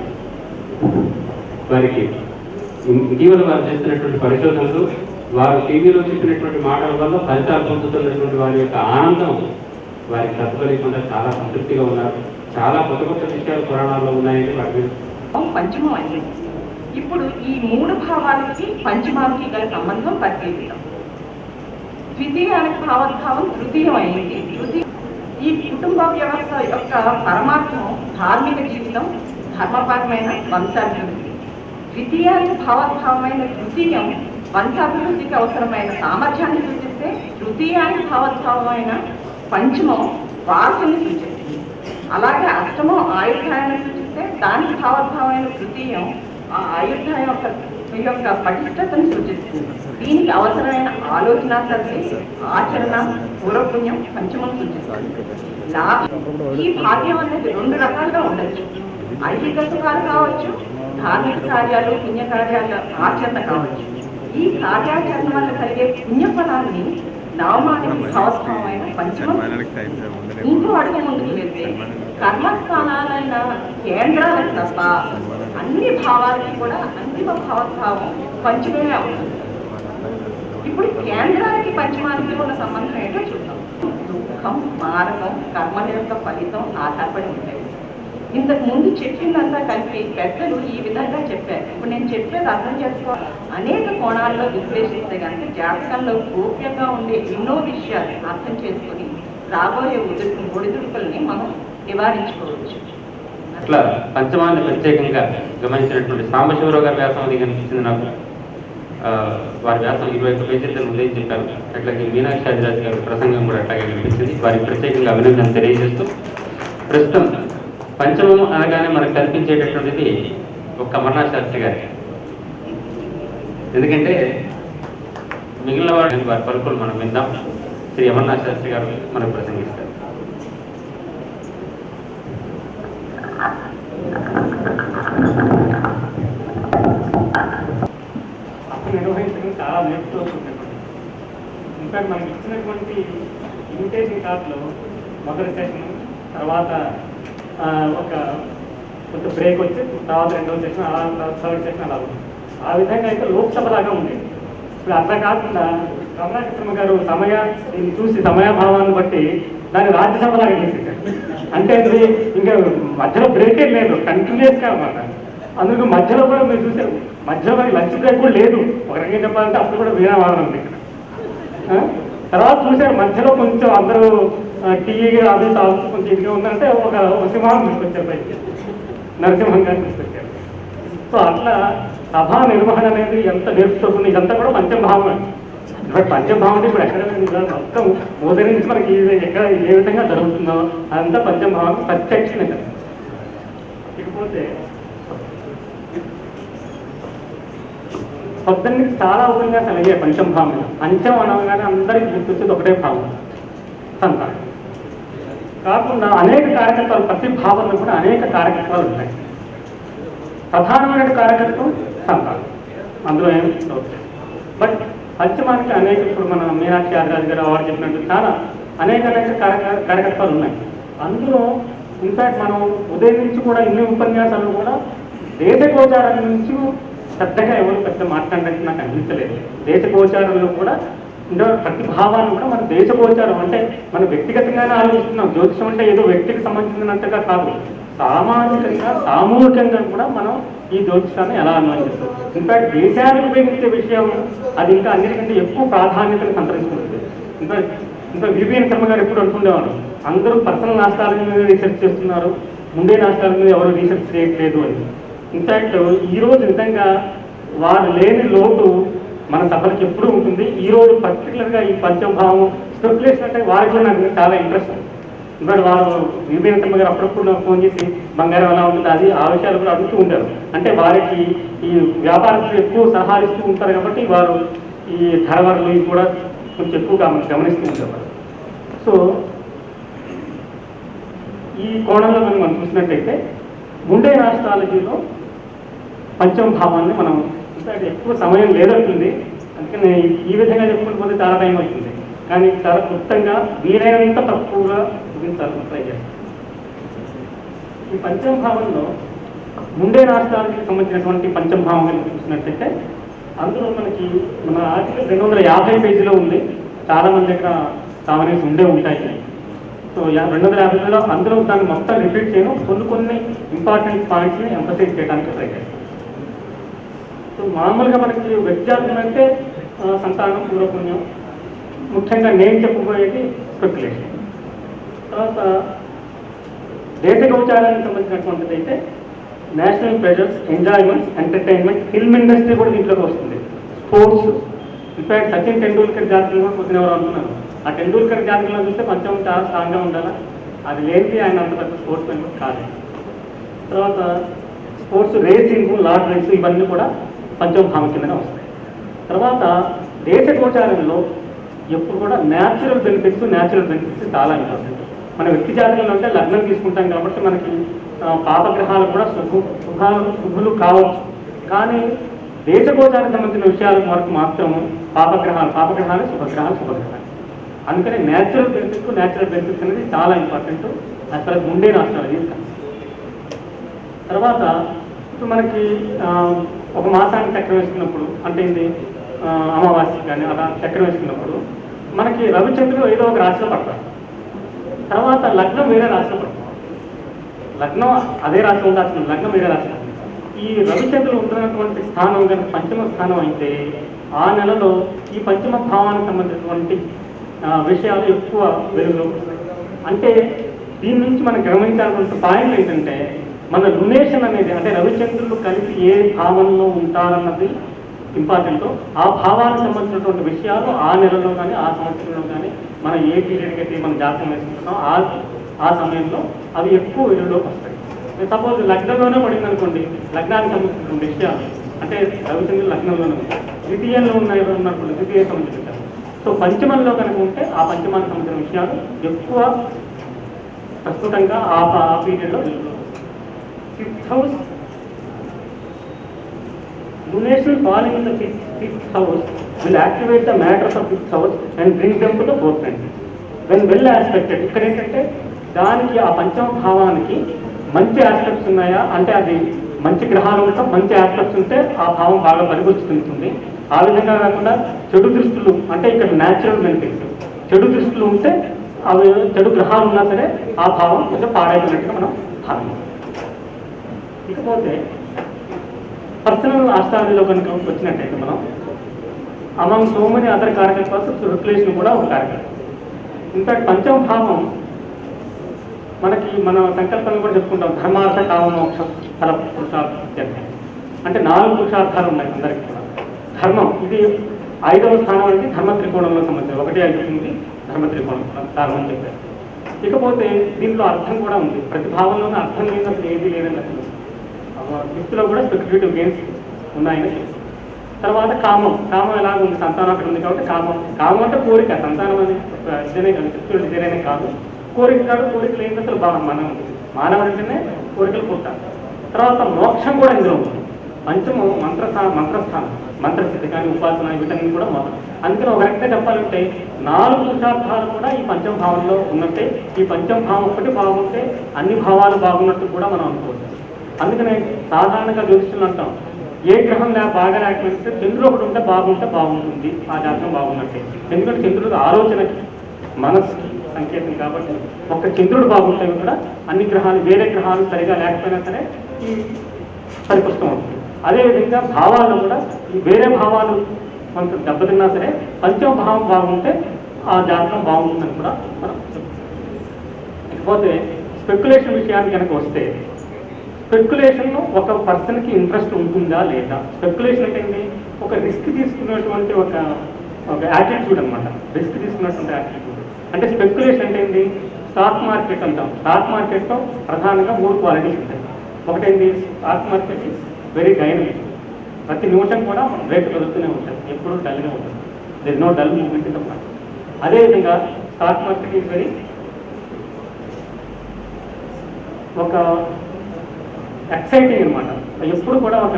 వారికి ఇటీవల వారు చేస్తున్నటువంటి పరిశోధనలు, వారు టీవీలో చెప్పినటువంటి మాటల వల్ల ఫలితాలు పొందుతున్నటువంటి వారి యొక్క ఆనందం వారికి తట్టుకోలేకుండా చాలా సంతృప్తిగా ఉన్నారు. చాలా కొత్త కొత్త విషయాలు పురాణాల్లో ఉన్నాయంటే వాటి పంచమం అయింది. ఇప్పుడు ఈ 3 భావాలకి పంచమానికి గల సంబంధం పరిశీలిద్దాం. ద్వితీయానికి భావోద్భావం తృతీయం అయింది. ఈ కుటుంబ వ్యవస్థ యొక్క పరమార్థం ధార్మిక జీవితం, ధర్మపరమైన వంశాభివృద్ధి. ద్వితీయానికి భావోద్భావమైన తృతీయం వంశాభివృద్ధికి అవసరమైన సామర్థ్యాన్ని సూచిస్తే, తృతీయానికి భావోద్భావమైన పంచమం వారసుని సూచిస్తుంది. అలాగే అష్టమం ఆయుర్దాయాన్ని సూచిస్తే దానికి భావోద్భావమైన తృతీయం ఆ ఆయుర్దాయం యొక్క పటిష్టతను సూచిస్తుంది. దీనికి అవసరమైన ఆలోచన శక్తి, ఆచరణ, పూర్వపుణ్యం పంచమం సూచిస్తుంది. ఈ భాగ్యం అనేది 2 రకాలుగా ఉండొచ్చు. ఐహిక సుఖాలు కావచ్చు, ధార్మిక కార్యాలు, పుణ్యకార్యాల ఆచరణ కావచ్చు. ఈ కార్యాచరణ వల్ల కలిగే పుణ్యఫలాన్ని నవమానికి భావోద్భావమైన పంచమం. ఇంకో అడుగు ముందుకు వెళ్తే కర్మస్థానాలైన కేంద్రాలకు తప్ప అన్ని భావాలకి కూడా అంతిమ భావోద్భావం పంచమే అవుతుంది. ఇప్పుడు కేంద్రానికి పంచమానికి ఉన్న సంబంధం ఏంటో చూద్దాం. దుఃఖం, మారకం, కర్మల యొక్క ఫలితం ఆధారపడి ఉంటాయి. ఇంతకు ముందు చెప్పిందంతా కలిపి పెద్దలు ఈ విధంగా చెప్పారు. ఇప్పుడు నేను చెప్పేది అర్థం చేసుకోవాలి. అనేక కోణాల్లో విశ్లేషిస్తే కనుక జాతకంలో గోప్యంగా ఉండే ఎన్నో విషయాలు అర్థం చేసుకుని రాబోయే ఒడిదుడుకుల్ని మనం నివారించుకోవచ్చు. అట్లా పంచమాన్ని ప్రత్యేకంగా గమనించినటువంటి సాంబశివరావు గారి వ్యాసం అది కనిపించింది నాకు. వారి వ్యాసం 21 పేజీలు ఉదయం చెప్పారు. అట్లాగే మీనాక్షి ఆదిరాజు గారి ప్రసంగం కూడా అట్లాగే కనిపించింది. వారికి ప్రత్యేకంగా అభినందన తెలియజేస్తూ, ప్రస్తుతం పంచమం అనగానే మనకు కనిపించేటటువంటిది ఒక అమర్నాథ్ శాస్త్రి గారి. ఎందుకంటే మిగిలిన వారి పలుకులు మనం విందాం. శ్రీ అమర్నాథ్ శాస్త్రి గారు మనకు ప్రసంగిస్తారు. నిర్వహించడం చాలా నేర్చుకోవాల్సింది. ఇన్ఫాక్ట్ మనకి ఇచ్చినటువంటి ఇన్విటేషన్ కార్డులో మొదటి సెషన్, తర్వాత ఒక కొంచెం బ్రేక్ వచ్చి తర్వాత 2వ సెషన్, అలా 3rd సెషన్ అలా ఉంది. ఆ విధంగా అయితే లోక్సభ లాగా ఉండేది. ఇప్పుడు అట్లా కాకుండా కమలాకృష్ణ గారు దీన్ని చూసి సమయాభావాన్ని బట్టి దాన్ని రాజ్యసభ లాగా చేసేసారు. అంటే అది ఇంకా మధ్యలో బ్రేకే లేదు, కంటిన్యూస్గా అన్నమాట. అందుకు మధ్యలో కూడా మీరు చూసారు, మధ్యలో మనకి లంచ్ బ్రేక్ కూడా లేదు. ఒక రకంగా చెప్పాలంటే అప్పుడు కూడా వీణ వాదన ఉంది. తర్వాత చూసారు మధ్యలో కొంచెం అందరూ టీ అది తాగుతూ కొంచెం ఇదిగా ఉందంటే ఒక సింహాన్ని తీసుకొచ్చారు పైకి, నరసింహం గారిని తీసుకొచ్చారు. సో అట్లా సభా నిర్వహణ అనేది ఎంత నేర్చుకోకుండా ఇదంతా కూడా పంచభావం. బట్ పంచభావం అంటే ఇప్పుడు ఎక్కడ మొత్తం మొదటి నుంచి మనకి ఎక్కడ ఏ విధంగా జరుగుతుందో అదంతా పంచభావం ప్రత్యక్షమే కదా. ఇకపోతే పొద్దున్న చాలా ఉపన్యాసాలు అయ్యాయి పంచభావం. పంచం అనగానే అందరికీ గుర్తొచ్చేది ఒకటే భావం, సంతానం. కాకుండా అనేక కార్యకర్తలు, ప్రతి భావంలో కూడా అనేక కార్యకర్తలు ఉంటాయి. ప్రధానమైన కార్యకర్తం సంతానం, అందులో ఏమి బట్ పంచమానికి అనేక, ఇప్పుడు మన మీనాక్షి యాదరాజు గారు వారు చెప్పినట్టు చాలా అనేక కార్యకర్తలు ఉన్నాయి. అందులో ఇన్ఫాక్ట్ మనం ఉదయం నుంచి కూడా ఇన్ని ఉపన్యాసాలు కూడా దేశ గోచారం నుంచి పెద్దగా ఎవరు పెద్ద మాట్లాడడానికి నాకు అనిపించలేదు. దేశ గోచారంలో కూడా ఇంకా ప్రతి భావాన్ని కూడా మన దేశ గోచారం అంటే మనం వ్యక్తిగతంగానే ఆలోచిస్తున్నాం. జ్యోతిషం అంటే ఏదో వ్యక్తికి సంబంధించినట్టుగా కాదు, సామాజికంగా సామూహికంగా కూడా మనం ఈ జ్యోతిషాన్ని ఎలా అన్వయిస్తాం. ఇన్ఫాక్ట్ దేశానికి ఉపయోగించే విషయం అది ఇంకా అన్నిటికంటే ఎక్కువ ప్రాధాన్యతను సంతరించుకుంటుంది. ఇంకా విపిఎన్ శర్మ గారు ఎప్పుడు అనుకుండేవారు, అందరూ పర్సనల్ రాష్ట్రాల మీద రీసెర్చ్ చేస్తున్నారు, ముందే రాష్ట్రాల మీద ఎవరు రీసెర్చ్ చేయట్లేదు అని. ఇన్ఫాక్ట్ ఈరోజు నిజంగా వారు లేని లోటు మన సభలకు ఎప్పుడూ ఉంటుంది. ఈరోజు పర్టికులర్గా ఈ పంచభావం స్పెక్యులేషన్ అంటే వారికి నాకు చాలా ఇంట్రెస్ట్. ఇవాళ వారు విపిఎన్ శర్మ గారు అప్పుడప్పుడు ఫోన్ చేసి బంగారం ఎలా ఉంటుంది అది ఆ విషయాలు కూడా అడుగుతూ ఉంటారు. అంటే వారికి ఈ వ్యాపారస్తులు ఎక్కువ సహాయిస్తూ ఉంటారు కాబట్టి వారు ఈ ధరవరలు కూడా కొంచెం ఎక్కువగా గమనిస్తూ ఉంటారు. సో ఈ కోణంలో మనం చూసినట్టయితే ముండే ఆస్ట్రాలజీలో పంచమ భావాన్ని మనం ఎక్కువ సమయం లేదవుతుంది, అందుకని ఈ విధంగా చెప్పుకుంటూ పోతే చాలా టైం అవుతుంది. కానీ చాలా క్లుప్తంగా వీలైనంత తక్కువగా ముగించాలని ట్రై చేస్తాం. ఈ పంచమ భావంలో ముండే రాష్ట్రాలకి సంబంధించినటువంటి పంచమ భావం చూసినట్టయితే అందులో మనకి మన ఆర్టికల్ 250 పేజీలో ఉంది. చాలా మంది దగ్గర కామనేసి ఉండే ఉంటాయి. సో 250లో అందులో దాన్ని మొత్తం రిపీట్ చేయను, కొన్ని ఇంపార్టెంట్ పాయింట్స్ని ఎంఫసైజ్ చేయడానికి ట్రై చేస్తాం. సో మామూలుగా మనకి వ్యత్యాసం అంటే సంతానం, పూర్వపుణ్యం, ముఖ్యంగా నేను చెప్పబోయేది స్పెక్యులేషన్. తర్వాత దేశ గోచారానికి సంబంధించినటువంటిది అయితే national pressures, enjoyments, entertainment, film industry కూడా దీంట్లోకి వస్తుంది, స్పోర్ట్స్. ఇన్ఫాక్ట్ సచిన్ టెండూల్కర్ జాతకంలో పొద్దున ఎవరు అనుకున్నారు, ఆ టెండూల్కర్ జాతకంలో చూస్తే పంచం చాలా స్ట్రాంగ్గా ఉండాలా, అది లేనిది ఆయన అంత పెద్ద స్పోర్ట్స్ మెన్ కాదు. తర్వాత స్పోర్ట్స్, రేసింగ్, లాటరీస్ ఇవన్నీ కూడా పంచమ భావం కిందనే వస్తాయి. తర్వాత దేశ గోచారంలో ఎప్పుడు కూడా న్యాచురల్ బెనిఫిట్స్ చాలా ఇంపార్టెంట్. మన వ్యక్తి జాతకంలో అంటే లగ్నం తీసుకుంటాం కాబట్టి మనకి పాపగ్రహాలు కూడా శుభులు కావచ్చు. కానీ దేశ గోచారానికి సంబంధించిన విషయాల వరకు మాత్రం పాపగ్రహాలు శుభగ్రహాలు. అందుకని న్యాచురల్ బెనిఫిట్స్ అనేది చాలా ఇంపార్టెంట్ అసలు ముండే రాష్ట్రాలు. తర్వాత ఇప్పుడు మనకి ఒక మాసానికి చక్రం వేసుకున్నప్పుడు అంటే ఏంటి, అమావాస్య కానీ అలా చక్రం వేసుకున్నప్పుడు మనకి రవిచంద్రుడు ఏదో ఒక రాశిలో పడతారు. తర్వాత లగ్నం వేరే రాశిలో పడతారు. లగ్నం అదే రాశి ఉండాల్సిన లగ్నం వేరే రాశి. ఈ రవిచంద్రుడు ఉంటున్నటువంటి స్థానం కనుక పంచమ స్థానం అయితే ఆ నెలలో ఈ పంచమ భావానికి సంబంధించినటువంటి విషయాలు ఎక్కువ వెలుగులోకి వస్తాయి. అంటే దీని నుంచి మనం గమనించాల్సిన పాయింట్ ఏంటంటే మన రుణేషన్ అనేది అంటే రవిచంద్రులు కలిసి ఏ భావంలో ఉంటారన్నది ఇంపార్టెంట్. ఆ భావానికి సంబంధించినటువంటి విషయాలు ఆ నెలలో కానీ ఆ సంవత్సరంలో కానీ మనం ఏ పీరియడ్కి అయితే మనం జాతకం వేసుకుంటున్నాం ఆ సమయంలో అవి ఎక్కువ వెలుగులోకి వస్తాయి. సపోజ్ లగ్నంలోనే పడింది అనుకోండి, లగ్నానికి సంబంధించిన విషయాలు అంటే రవిచంద్రులు లగ్నంలోనే ఉంటాయి, ద్వితీయంలో ఉన్నప్పుడు ద్వితీయ సంబంధించిన విషయాలు. సో పంచమంలో కనుక ఉంటే ఆ పంచమానికి సంబంధించిన విషయాలు ఎక్కువ ప్రస్తుతంగా ఆ పీరియడ్లో వెలుగులో. Fifth house, lunation falling in the fifth house will activate the matters of fifth house and bring them to the forefront. When well aspected, ఇక్కడ ఏంటంటే దానికి ఆ పంచమ భావానికి మంచి ఆస్పెక్ట్స్ ఉన్నాయా అంటే అది మంచి గ్రహాలు ఉంటాం, మంచి ఆస్పెక్ట్స్ ఉంటే ఆ భావం బాగా పరిపుష్టిస్తుంది. ఆ విధంగా కాకుండా చెడు దృష్టులు అంటే ఇక్కడ న్యాచురల్ బెనిఫిట్స్, చెడు దృష్టులు ఉంటే అవి చెడు గ్రహాలు ఉన్నా సరే ఆ భావం కొంచెం పాడైపోయినట్టుగా మనం భావిస్తాం. ఇకపోతే పర్సనల్ ఆస్ట్రాలజీలో కనుక వచ్చినట్టయితే మనం అమంగ్ సో మెనీ అదర్ కార్యకల్పాస్ రిలేషన్ కూడా ఒక కార్యకల్పం. ఇన్ఫాక్ట్ పంచమ భావం మనకి మన సంకల్పంలో కూడా చెప్పుకుంటాం, ధర్మార్థ కామ మోక్ష ఫల పురుషార్థం అంటే 4 పురుషార్థాలు ఉన్నాయి అందరికీ కూడా. ధర్మం ఇది 5వ స్థానం అంటే ధర్మ త్రికోణంలో సంబంధించి 1, 5 ఉంది ధర్మ త్రికోణం ధర్మం అని చెప్పారు. ఇకపోతే దీంట్లో అర్థం కూడా ఉంది, ప్రతి భావంలోనూ అర్థం లేనప్పుడు ఏది లేదని అసలు వ్యక్తిలో కూడా స్పెక్యులేటివ్ గేమ్స్ ఉన్నాయని చెప్పారు. తర్వాత కామం ఎలాగ ఉంది, సంతానం అక్కడ ఉంది కాబట్టి కామం అంటే కోరిక, సంతానం అనేది ఇదేనే కాదు, శక్తులు ఇదేనే కాదు, కోరిక కాదు. కోరిక లేని అసలు మనం మానవుడు అంటేనే కోరికలు పుట్టాలి. తర్వాత మోక్షం కూడా ఇందులో ఉంది. పంచము మంత్రస్థానం, మంత్రసిద్ధి కానీ ఉపాసన వీటన్ని కూడా మొదలు. అందుకని ఒక రకంగా చెప్పాలంటే 4 పురుషార్థాలు కూడా ఈ పంచమ భావంలో ఉన్నట్టే. ఈ పంచమ భావం ఒకటి బాగుంటే అన్ని భావాలు బాగున్నట్టు కూడా మనం అనుకోవచ్చు. అందుకనే సాధారణంగా జ్యోతిష్యులు అంటాం, ఏ గ్రహం బాగా లేకపోతే చంద్రుడు ఒకటి ఉంటే బాగుంటుంది, ఆ జాతకం బాగున్నట్టే. ఎందుకంటే చంద్రుడు ఆలోచనకి మనస్సుకి సంకేతం కాబట్టి ఒక్క చంద్రుడు బాగుంటే కూడా అన్ని గ్రహాలు వేరే గ్రహాలు సరిగా లేకపోయినా సరే ఈ పరిపుష్టం అవుతుంది. అదేవిధంగా భావాలు కూడా ఈ వేరే భావాలు కొంత దెబ్బతిన్నా సరే పంచమ భావం బాగుంటే ఆ జాతకం బాగుంటుందని కూడా మనం చెప్తాం. ఇకపోతే స్పెక్యులేషన్ విషయానికి కనుక వస్తే, స్పెక్యులేషన్ ఒక పర్సన్కి ఇంట్రెస్ట్ ఉంటుందా లేదా? స్పెక్యులేషన్ అంటే ఏంటి? ఒక రిస్క్ తీసుకున్నటువంటి ఒక యాటిట్యూడ్ అనమాట. రిస్క్ తీసుకున్నటువంటి యాటిట్యూడ్ అంటే స్పెక్యులేషన్ అంటే ఏంటి? స్టాక్ మార్కెట్ అంటాం. స్టాక్ మార్కెట్లో ప్రధానంగా 3 క్వాలిటీస్ ఉంటాయి. ఒకటేంటి? Stock market is very dynamic. ప్రతి నిమిషం కూడా రేటు పెరుగుతూనే ఉంటుంది, ఎప్పుడు డల్గా ఉంటుంది. There is no dull movement in the market. అదేవిధంగా స్టాక్ మార్కెట్ ఈజ్ వెరీ ఒక ఎక్సైటింగ్ అనమాట, ఎప్పుడు కూడా ఒక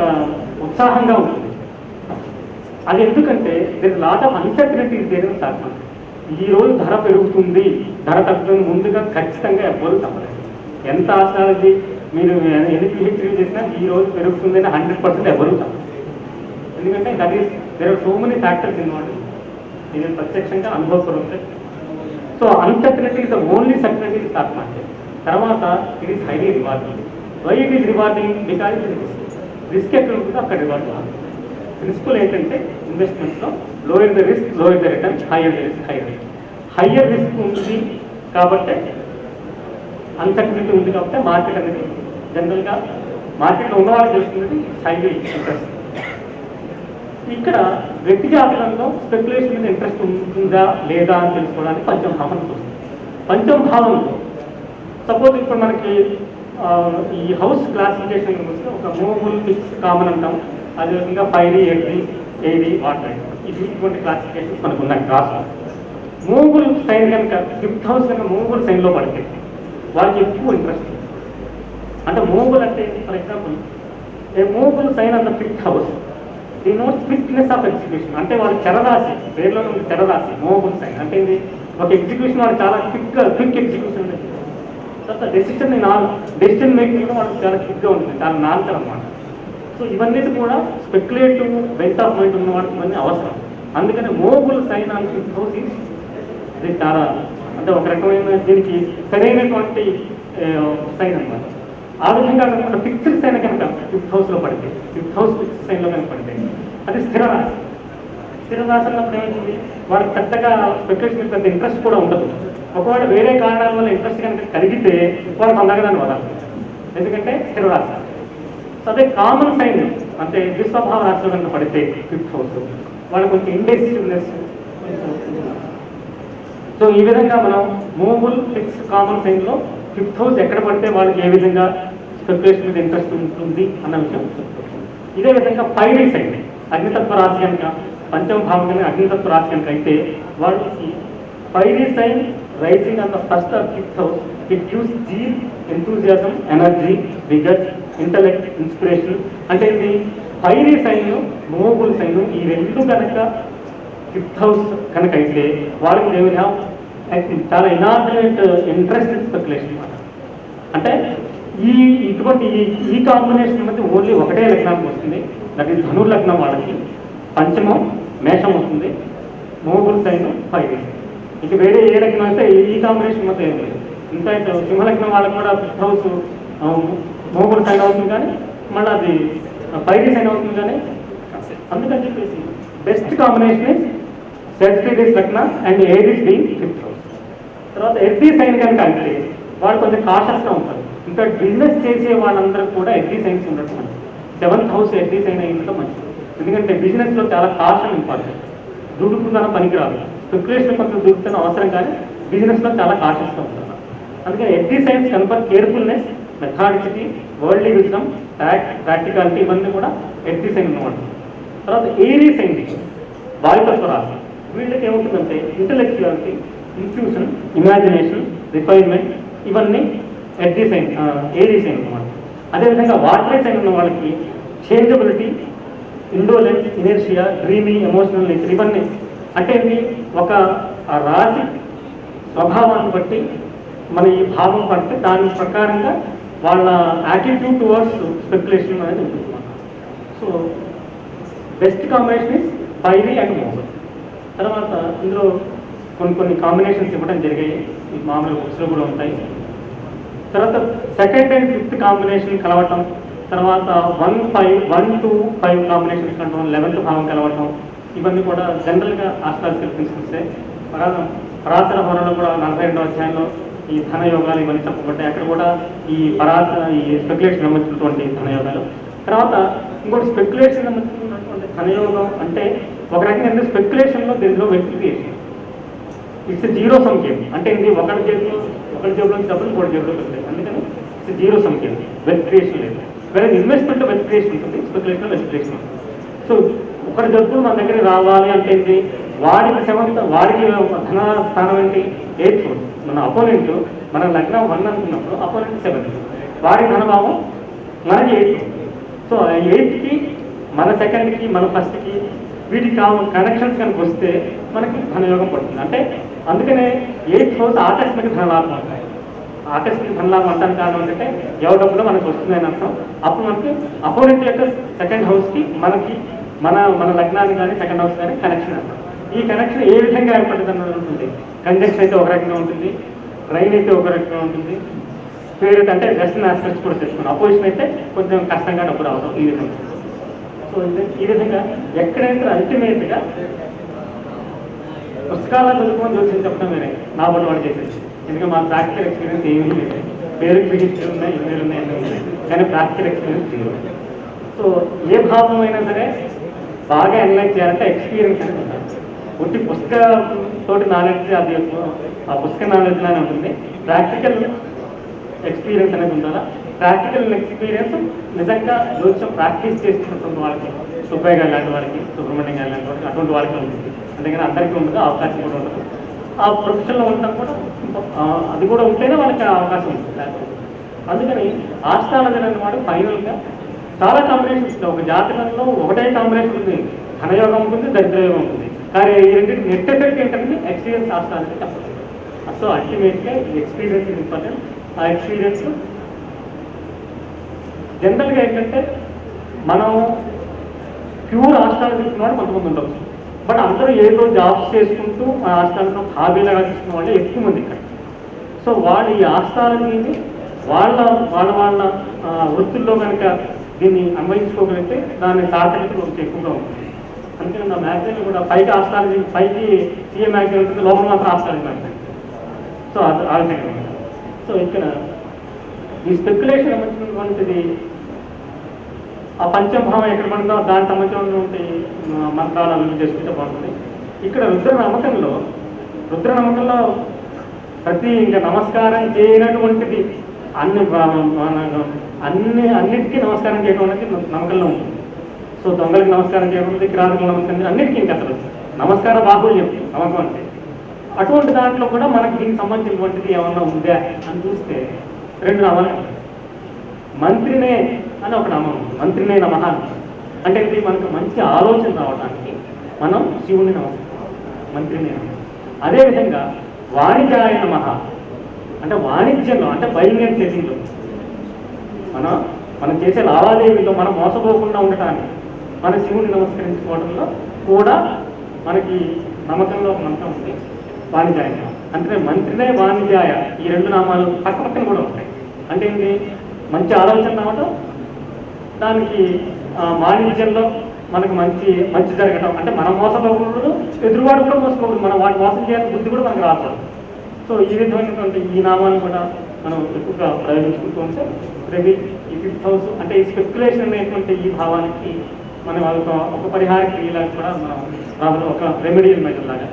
ఉత్సాహంగా ఉంటుంది. అది ఎందుకంటే there lot of uncertainties there in stock market. ఈ రోజు ధర పెరుగుతుంది, ధర తగ్గుతుంది ముందుగా ఖచ్చితంగా ఎవ్వరూ చెప్పలేదు. ఎంత ఆస్ట్రాలజీ మీరు ఎన్ని పిహెచ్డీ చేసినా ఈ రోజు పెరుగుతుందని 100% ఎవరూ చెప్పలేదు. ఎందుకంటే that is there are so many factors involve. ఇది ప్రత్యక్షంగా అనుభవపూర్వక. So uncertainty is the only certainty in stock market. తర్వాత it is highly rewarding. Why it is rewarding? Because it is risk ఎక్కడ ఉంటుందో అక్కడ రివార్డ్ కాదు. ప్రిన్సిపల్ ఏంటంటే ఇన్వెస్ట్మెంట్స్లో lower the risk lower the return, higher the risk higher return. Higher risk ఉంది కాబట్టి uncertainty ఉంది కాబట్టి మార్కెట్ అనేది జనరల్గా మార్కెట్లో ఉన్నవాళ్ళు తెలుస్తుంది హైలీ ఇంట్రెస్ట్. ఇక్కడ వ్యక్తి జాతకంలో స్పెక్యులేషన్ మీద ఇంట్రెస్ట్ ఉంటుందా లేదా అని తెలుసుకోవడానికి పంచమ భావం చూస్తుంది. పంచమ భావంలో సపోజ్ ఇప్పుడు మనకి ఈ హౌస్ క్లాసిఫికేషన్ వస్తే ఒక మూవబుల్, ఫిక్స్, కామన్ అంటాం. అదేవిధంగా 5D, 8D, 8D, వాటర్ ఇటువంటి క్లాసిఫికేషన్స్ మనకు ఉన్నాయి క్లాస్లో. మూవబుల్ సైన్ కనుక 5th హౌస్ కనుక మూవబుల్ సైన్లో పడితే వాళ్ళకి ఎక్కువ ఇంట్రెస్ట్. అంటే మూవబుల్ అంటే for example a movable sign అన్న 5th house denote quickness of execution. అంటే వాళ్ళు చెరరాశి, పేరులో నుండి చెరరాశి మూవబుల్ సైన్ అంటే ఇది ఒక ఎగ్జిక్యూషన్ వాళ్ళు చాలా క్విక్ ఎగ్జిక్యూషన్ ఉంటుంది. తర్వాత డెసిషన్ మేకింగ్ కూడా వాళ్ళకి చాలా క్విక్గా ఉంటుంది, చాలా నాన్సర్ అనమాట. సో ఇవన్నీ కూడా స్పెక్యులేటివ్ బెంట్ ఆఫ్ మైండ్ ఉన్న వాళ్ళకి ఇవన్నీ అవసరం. అందుకని movable sign on 5th house ఇది చాలా అంటే ఒక రకమైన దీనికి సరైనటువంటి సైన్ అనమాట. ఆ విధంగా కాకుండా ఫిక్స్డ్ సైన్ కనుక 5th హౌస్లో పడితే, 5th హౌస్ ఫిక్స్డ్ సైన్లో కనుక పడితే అది స్థిర రాశి. స్థిర రాశి అన్నప్పుడు ఏమైంది? వాళ్ళకి పెద్దగా స్పెక్యులేషన్ మీద పెద్ద ఇంట్రెస్ట్ కూడా ఉండదు. ఒకవేళ వేరే కారణాల వల్ల ఇంట్రెస్ట్ కనుక కలిగితే వాళ్ళు తొందరగానే వదాలి, ఎందుకంటే స్థిర రాశి. అదే కామన్ సైన్ అంటే విశ్వభావ రాశిలో కనుక పడితే 5th హౌస్ వాళ్ళకి కొంచెం ఇండెసిటివ్నెస్. సో ఈ విధంగా మనం మూవబుల్, ఫిక్స్డ్, కామన్ సైన్లో 5th హౌస్ ఎక్కడ పడితే వాళ్ళకి ఏ విధంగా స్పెక్యులేషన్ మీద ఇంట్రెస్ట్ ఉంటుంది అన్న విషయం చెప్తాం. ఇదే విధంగా 5D సైన్ అగ్నితత్వ రాశి కనుక పంచమ భావం కనుక అగ్నితత్వ రాశి కనుక అయితే వాళ్ళకి 5D sign rising on the first of 5th house it gives zeal, enthusiasm, energy, vigour, intellect, inspiration. అంటే ఇది 5D సైన్, మూవబుల్ సైన్ ఈ రెండు కనుక 5th హౌస్ కనుక అయితే వాళ్ళకి దే విల్ హ్యావ్ చాలా ఇనార్డినేట్ ఇంట్రెస్ట్ ఇన్ స్పెక్యులేషన్ అనమాట. అంటే ఇటువంటి ఈ కాంబినేషన్ మధ్య ఓన్లీ ఒకటే లగ్నానికి వస్తుంది, దట్ ఈస్ ధను లగ్నం వాళ్ళకి. పంచమం మేషం వస్తుంది, మూవబుల్ సైన్ 5D. ఇక వేరే ఏ లగ్నం అయితే ఈ కాంబినేషన్ మధ్య ఏం లేదు. ఇన్ఫాక్ట్ సింహలగ్నం వాళ్ళకి కూడా 5th హౌస్ మూవబుల్ సైన్ అవుతుంది, కానీ మళ్ళీ అది పైరీ సైన్ అవుతుంది కానీ అందుకని చెప్పేసి బెస్ట్ కాంబినేషన్ ఇస్ సెస్టిస్ లగ్న and Aries being 5th house. తర్వాత ఎర్తీ సైన్ కనుక అంటే వాళ్ళు కొంచెం కాషస్గా ఉంటారు. ఇంకా బిజినెస్ చేసే వాళ్ళందరూ కూడా ఎర్తీ సైన్స్ ఉండటం మంచిది. 7th house ఎర్తీ సైన్ అయి ఉండటం మంచిది. ఎందుకంటే బిజినెస్లో చాలా కాషన్ ఇంపార్టెంట్. దుడుకుదనం పనికిరాదు. స్పెక్యులేషన్ కొంచెం దుడుకుతున్న అవసరం కానీ బిజినెస్లో చాలా కాషస్గా ఉంటారు. అందుకని ఎర్తీ సైన్స్ కనుక కేర్ఫుల్నెస్, మెథాడిసిటీ, వరల్డ్లీ విజ్డమ్, ప్రాక్టికాలిటీ ఇవన్నీ కూడా ఎర్తీ సైన్ అనమాట. తర్వాత ఏరీ సైన్ వాయుతత్వ రాశి వీళ్ళకి ఏముంటుందంటే ఇంటలెక్చువాలిటీ, ఇన్ఫ్యూషన్, ఇమాజినేషన్, రిఫైన్మెంట్ ఇవన్నీ ఎర్తీ సైన్ ఏరీ సైన్ అనమాట. అదేవిధంగా వాటర్ సైన్ ఉన్న వాళ్ళకి changeability, indolence, inertia, dreamy, emotional nature ఇవన్నీ అంటే ఇది ఒక రాశి స్వభావాన్ని బట్టి మన ఈ భావం పడితే దాని ప్రకారంగా వాళ్ళ యాటిట్యూడ్ టువర్డ్స్ స్పెక్యులేషన్ అనేది ఉంటుంది. So best combination is fiery and mobile. తర్వాత ఇందులో కొన్ని కాంబినేషన్స్ ఇవ్వడం జరిగాయి, ఈ మామూలు బుక్స్లో కూడా ఉంటాయి. తర్వాత 2nd and 5th కాంబినేషన్ కలవటం, తర్వాత 1 to 5 కాంబినేషన్స్ కలవటం, 11th భావం కలవటం ఇవన్నీ కూడా జనరల్గా ఆస్ట్రాలజికల్ ప్రిన్సిపల్సే. పరాశర హోరంలో కూడా 42వ అధ్యాయంలో ఈ ధనయోగాలు ఇవన్నీ చెప్పబడ్డాయి. అక్కడ కూడా ఈ స్పెక్యులేషన్ సంబంధించినటువంటి ధనయోగాలు. తర్వాత ఇంకోటి స్పెక్యులేషన్ సంబంధించినటువంటి ధనయోగం అంటే ఒక రకంగా స్పెక్యులేషన్లో దీనిలో verification it's zero sum game. అంటే ఇది ఒకటి జేబులో డబ్బులు ఇంకోటి జేబులో పెడతాయి. అందుకని it's zero sum game, verification లేదు. వేరే ఇన్వెస్ట్మెంట్లో వెరిఫికేషన్ ఉంటుంది, స్పెక్యులేషన్లో వెరిఫికేషన్ ఉంటుంది. సో ఒకటి డబ్బులు మన దగ్గర రావాలి అంటే ఏంటి, వాడికి 7th, వాడికి ధన స్థానం ఏంటి 8th house. మన అపోనెంట్ మన లగ్నం 1 అనుకున్నప్పుడు అపోనెంట్ 7th, వాడి ధనభావం మనకి 8th. సో 8కి మన 2ndకి మన 1stకి వీటికి కనెక్షన్స్ కనుక వస్తే మనకి ధనయోగం పడుతుంది. అంటే అందుకనే 8th house ఆకస్మిక ధనలాభం అంటారు. ఆకస్మిక ధనలాభం అంటాను కారణం ఏంటంటే ఎవరి డబ్బులో మనకు వస్తుందని అర్థం. అప్పుడు మనకి అపోనెంట్ యొక్క 2nd house మనకి మన లగ్నాన్ని కానీ 2nd house కానీ కనెక్షన్ అంటాం. ఈ కనెక్షన్ ఏ విధంగా ఏర్పడుతుంది అన్నది ఉంటుంది. కంజంక్షన్ అయితే ఒక రకంగా ఉంటుంది, ట్రైన్ అయితే ఒక రకంగా ఉంటుంది, ఫేవరెట్ అంటే వెస్టర్న్ ఆస్పెక్ట్స్ కూడా తెచ్చుకున్నాం. అపోజిషన్ అయితే కొంచెం కష్టంగా డబ్బు రావడం ఈ విధంగా. సో ఈ విధంగా ఎక్కడైతే అల్టిమేట్గా పుస్తకాల్లో చదువుకొని చూసి చెప్పడం వేరే నా బట్టి వాడు చేసేది. ఎందుకంటే మా ప్రాక్టికల్ ఎక్స్పీరియన్స్ ఏమీ లేదు. పేరుకి బిగిస్ట్లు ఉన్నాయి, ఇమెయిల్ ఉన్నాయి, అన్నీ ఉన్నాయి, కానీ ప్రాక్టికల్ ఎక్స్పీరియన్స్ జీరో. సో ఏ భావం అయినా సరే బాగా అనలైజ్ చేయాలంటే ఎక్స్పీరియన్స్ అనేది ఉండాలి. ఒట్టి పుస్తకంతోటి నాలెడ్జ్ అది ఆ పుస్తక నాలెడ్జ్ లానే ఉంటుంది. ప్రాక్టికల్ ఎక్స్పీరియన్స్ అనేది ఉండాలి. ప్రాక్టికల్ ఎక్స్పీరియన్స్ నిజంగా జ్యోతిషం ప్రాక్టీస్ చేస్తున్నటువంటి వాళ్ళకి, సుబ్బయ్య గారు లాంటి వాళ్ళకి, సుబ్రహ్మణ్యం గారు లాంటి వాళ్ళకి అటువంటి వాళ్ళకి ఉంటుంది. అందుకని అందరికీ ఉండదు, అవకాశం కూడా ఉండదు. ఆ ప్రొఫెషన్లో ఉండటం కూడా అది కూడా ఉంటేనే వాళ్ళకి అవకాశం ఉంటుంది. అందుకని ఆస్థానాలు అనేవాడు ఫైనల్గా చాలా కాంబినేషన్స్. ఒక జాతకంలో ఒకటే కాంబినేషన్ ఉంది, ధనయోగం ఉంటుంది, దరిద్రయోగం ఉంటుంది. కానీ ఈ రెండింటి నెట్ ఎఫెక్ట్ ఏంటంటే ఎక్స్పీరియన్స్ ఆస్థానానికి చెప్పలేదు. సో అల్టిమేట్గా ఎక్స్పీరియన్స్ ఇస్ ఇంపార్టెంట్. ఆ ఎక్స్పీరియన్స్ జనరల్గా ఏంటంటే మనం ప్యూర్ ఆస్థానం తీసుకున్న కొంతమంది ఉండవచ్చు. బట్ అందరూ ఏదో జాబ్స్ చేసుకుంటూ ఆ ఆస్థానంలో హాబీలాగా తీసుకున్న వాళ్ళే ఎక్కువ మంది ఇక్కడ. సో వాళ్ళు ఈ ఆస్థానాన్ని వాళ్ళ వృత్తుల్లో కనుక దీన్ని అన్వయించుకోగలిగితే దాని సార్థకత కొంచెం ఎక్కువగా ఉంటుంది. అందుకని నా మ్యాగజైన్ కూడా పైకి ఆస్థానం, పైకి సీఎం మ్యాగజైన్ ఉంటుంది, లోపల మాత్రం ఆస్థానం మ్యాగజైన్. సో అది ఆ విధంగా. సో ఇక్కడ ఈ స్పెక్యులేషన్ సంబంధించినటువంటిది ఆ పంచభావం ఎక్కడ పడుతుందో దానికి సంబంధించినటువంటి మంత్రాలు అభివృద్ధి చేసుకుంటే బాగుంటుంది. ఇక్కడ రుద్ర నమ్మకంలో ప్రతి ఇంకా నమస్కారం చేయనటువంటిది అన్నిటికీ నమస్కారం చేయడం అనేది నమ్మకంలో ఉంటుంది. సో దొంగలకి నమస్కారం చేయడం, కిరాతకులకు నమస్కారం, అన్నిటికీ ఇంకా అసలు నమస్కార బాహుళ్యం నమ్మకం అంటే. అటువంటి దాంట్లో కూడా మనకి దీనికి సంబంధించినటువంటిది ఏమన్నా ఉందా అని చూస్తే 2 నామాలు. మంత్రినే అని ఒక నామం, మంత్రినే నమః అంటే ఇది మనకు మంచి ఆలోచన రావడానికి మనం శివుని నమస్కారం, మంత్రినే నమః. అదేవిధంగా వాణిజ్యాయ నమః అంటే వాణిజ్యంలో, అంటే బయింగ్ అండ్ సెల్లింగ్లో, మనం చేసే లావాదేవీలో మనం మోసపోకుండా ఉండటానికి మన శివుని నమస్కరించుకోవడంలో కూడా మనకి నమ్మకంలో ఒక మంత్రం ఉంది, వాణిజ్యాయ. అంటే మంత్రినే వాణిజ్యాయ ఈ 2 నామాలు పక్కన కూడా ఉంటాయి. అంటే ఏంటి, మంచి ఆలోచన రావడం, దానికి వాణిజ్యంలో మనకు మంచి జరగటం, అంటే మనం మోసపోకూడదు, ఎదురువాడు కూడా మోసపోకూడదు, మనం వాటి మోసం చేయాలని బుద్ధి కూడా మనకు రాకూడదు. సో ఈ విధమైనటువంటి ఈ నామాన్ని కూడా మనం ఎక్కువగా ప్రయోగించుకుంటూ ఉంటే రేపు ఈ 5th హౌస్ అంటే ఈ స్పెక్యులేషన్ అనేటువంటి ఈ భావానికి మనం ఒక పరిహార క్రియలాగా కూడా మనం ఒక రెమెడియల్ మెజర్ లాగా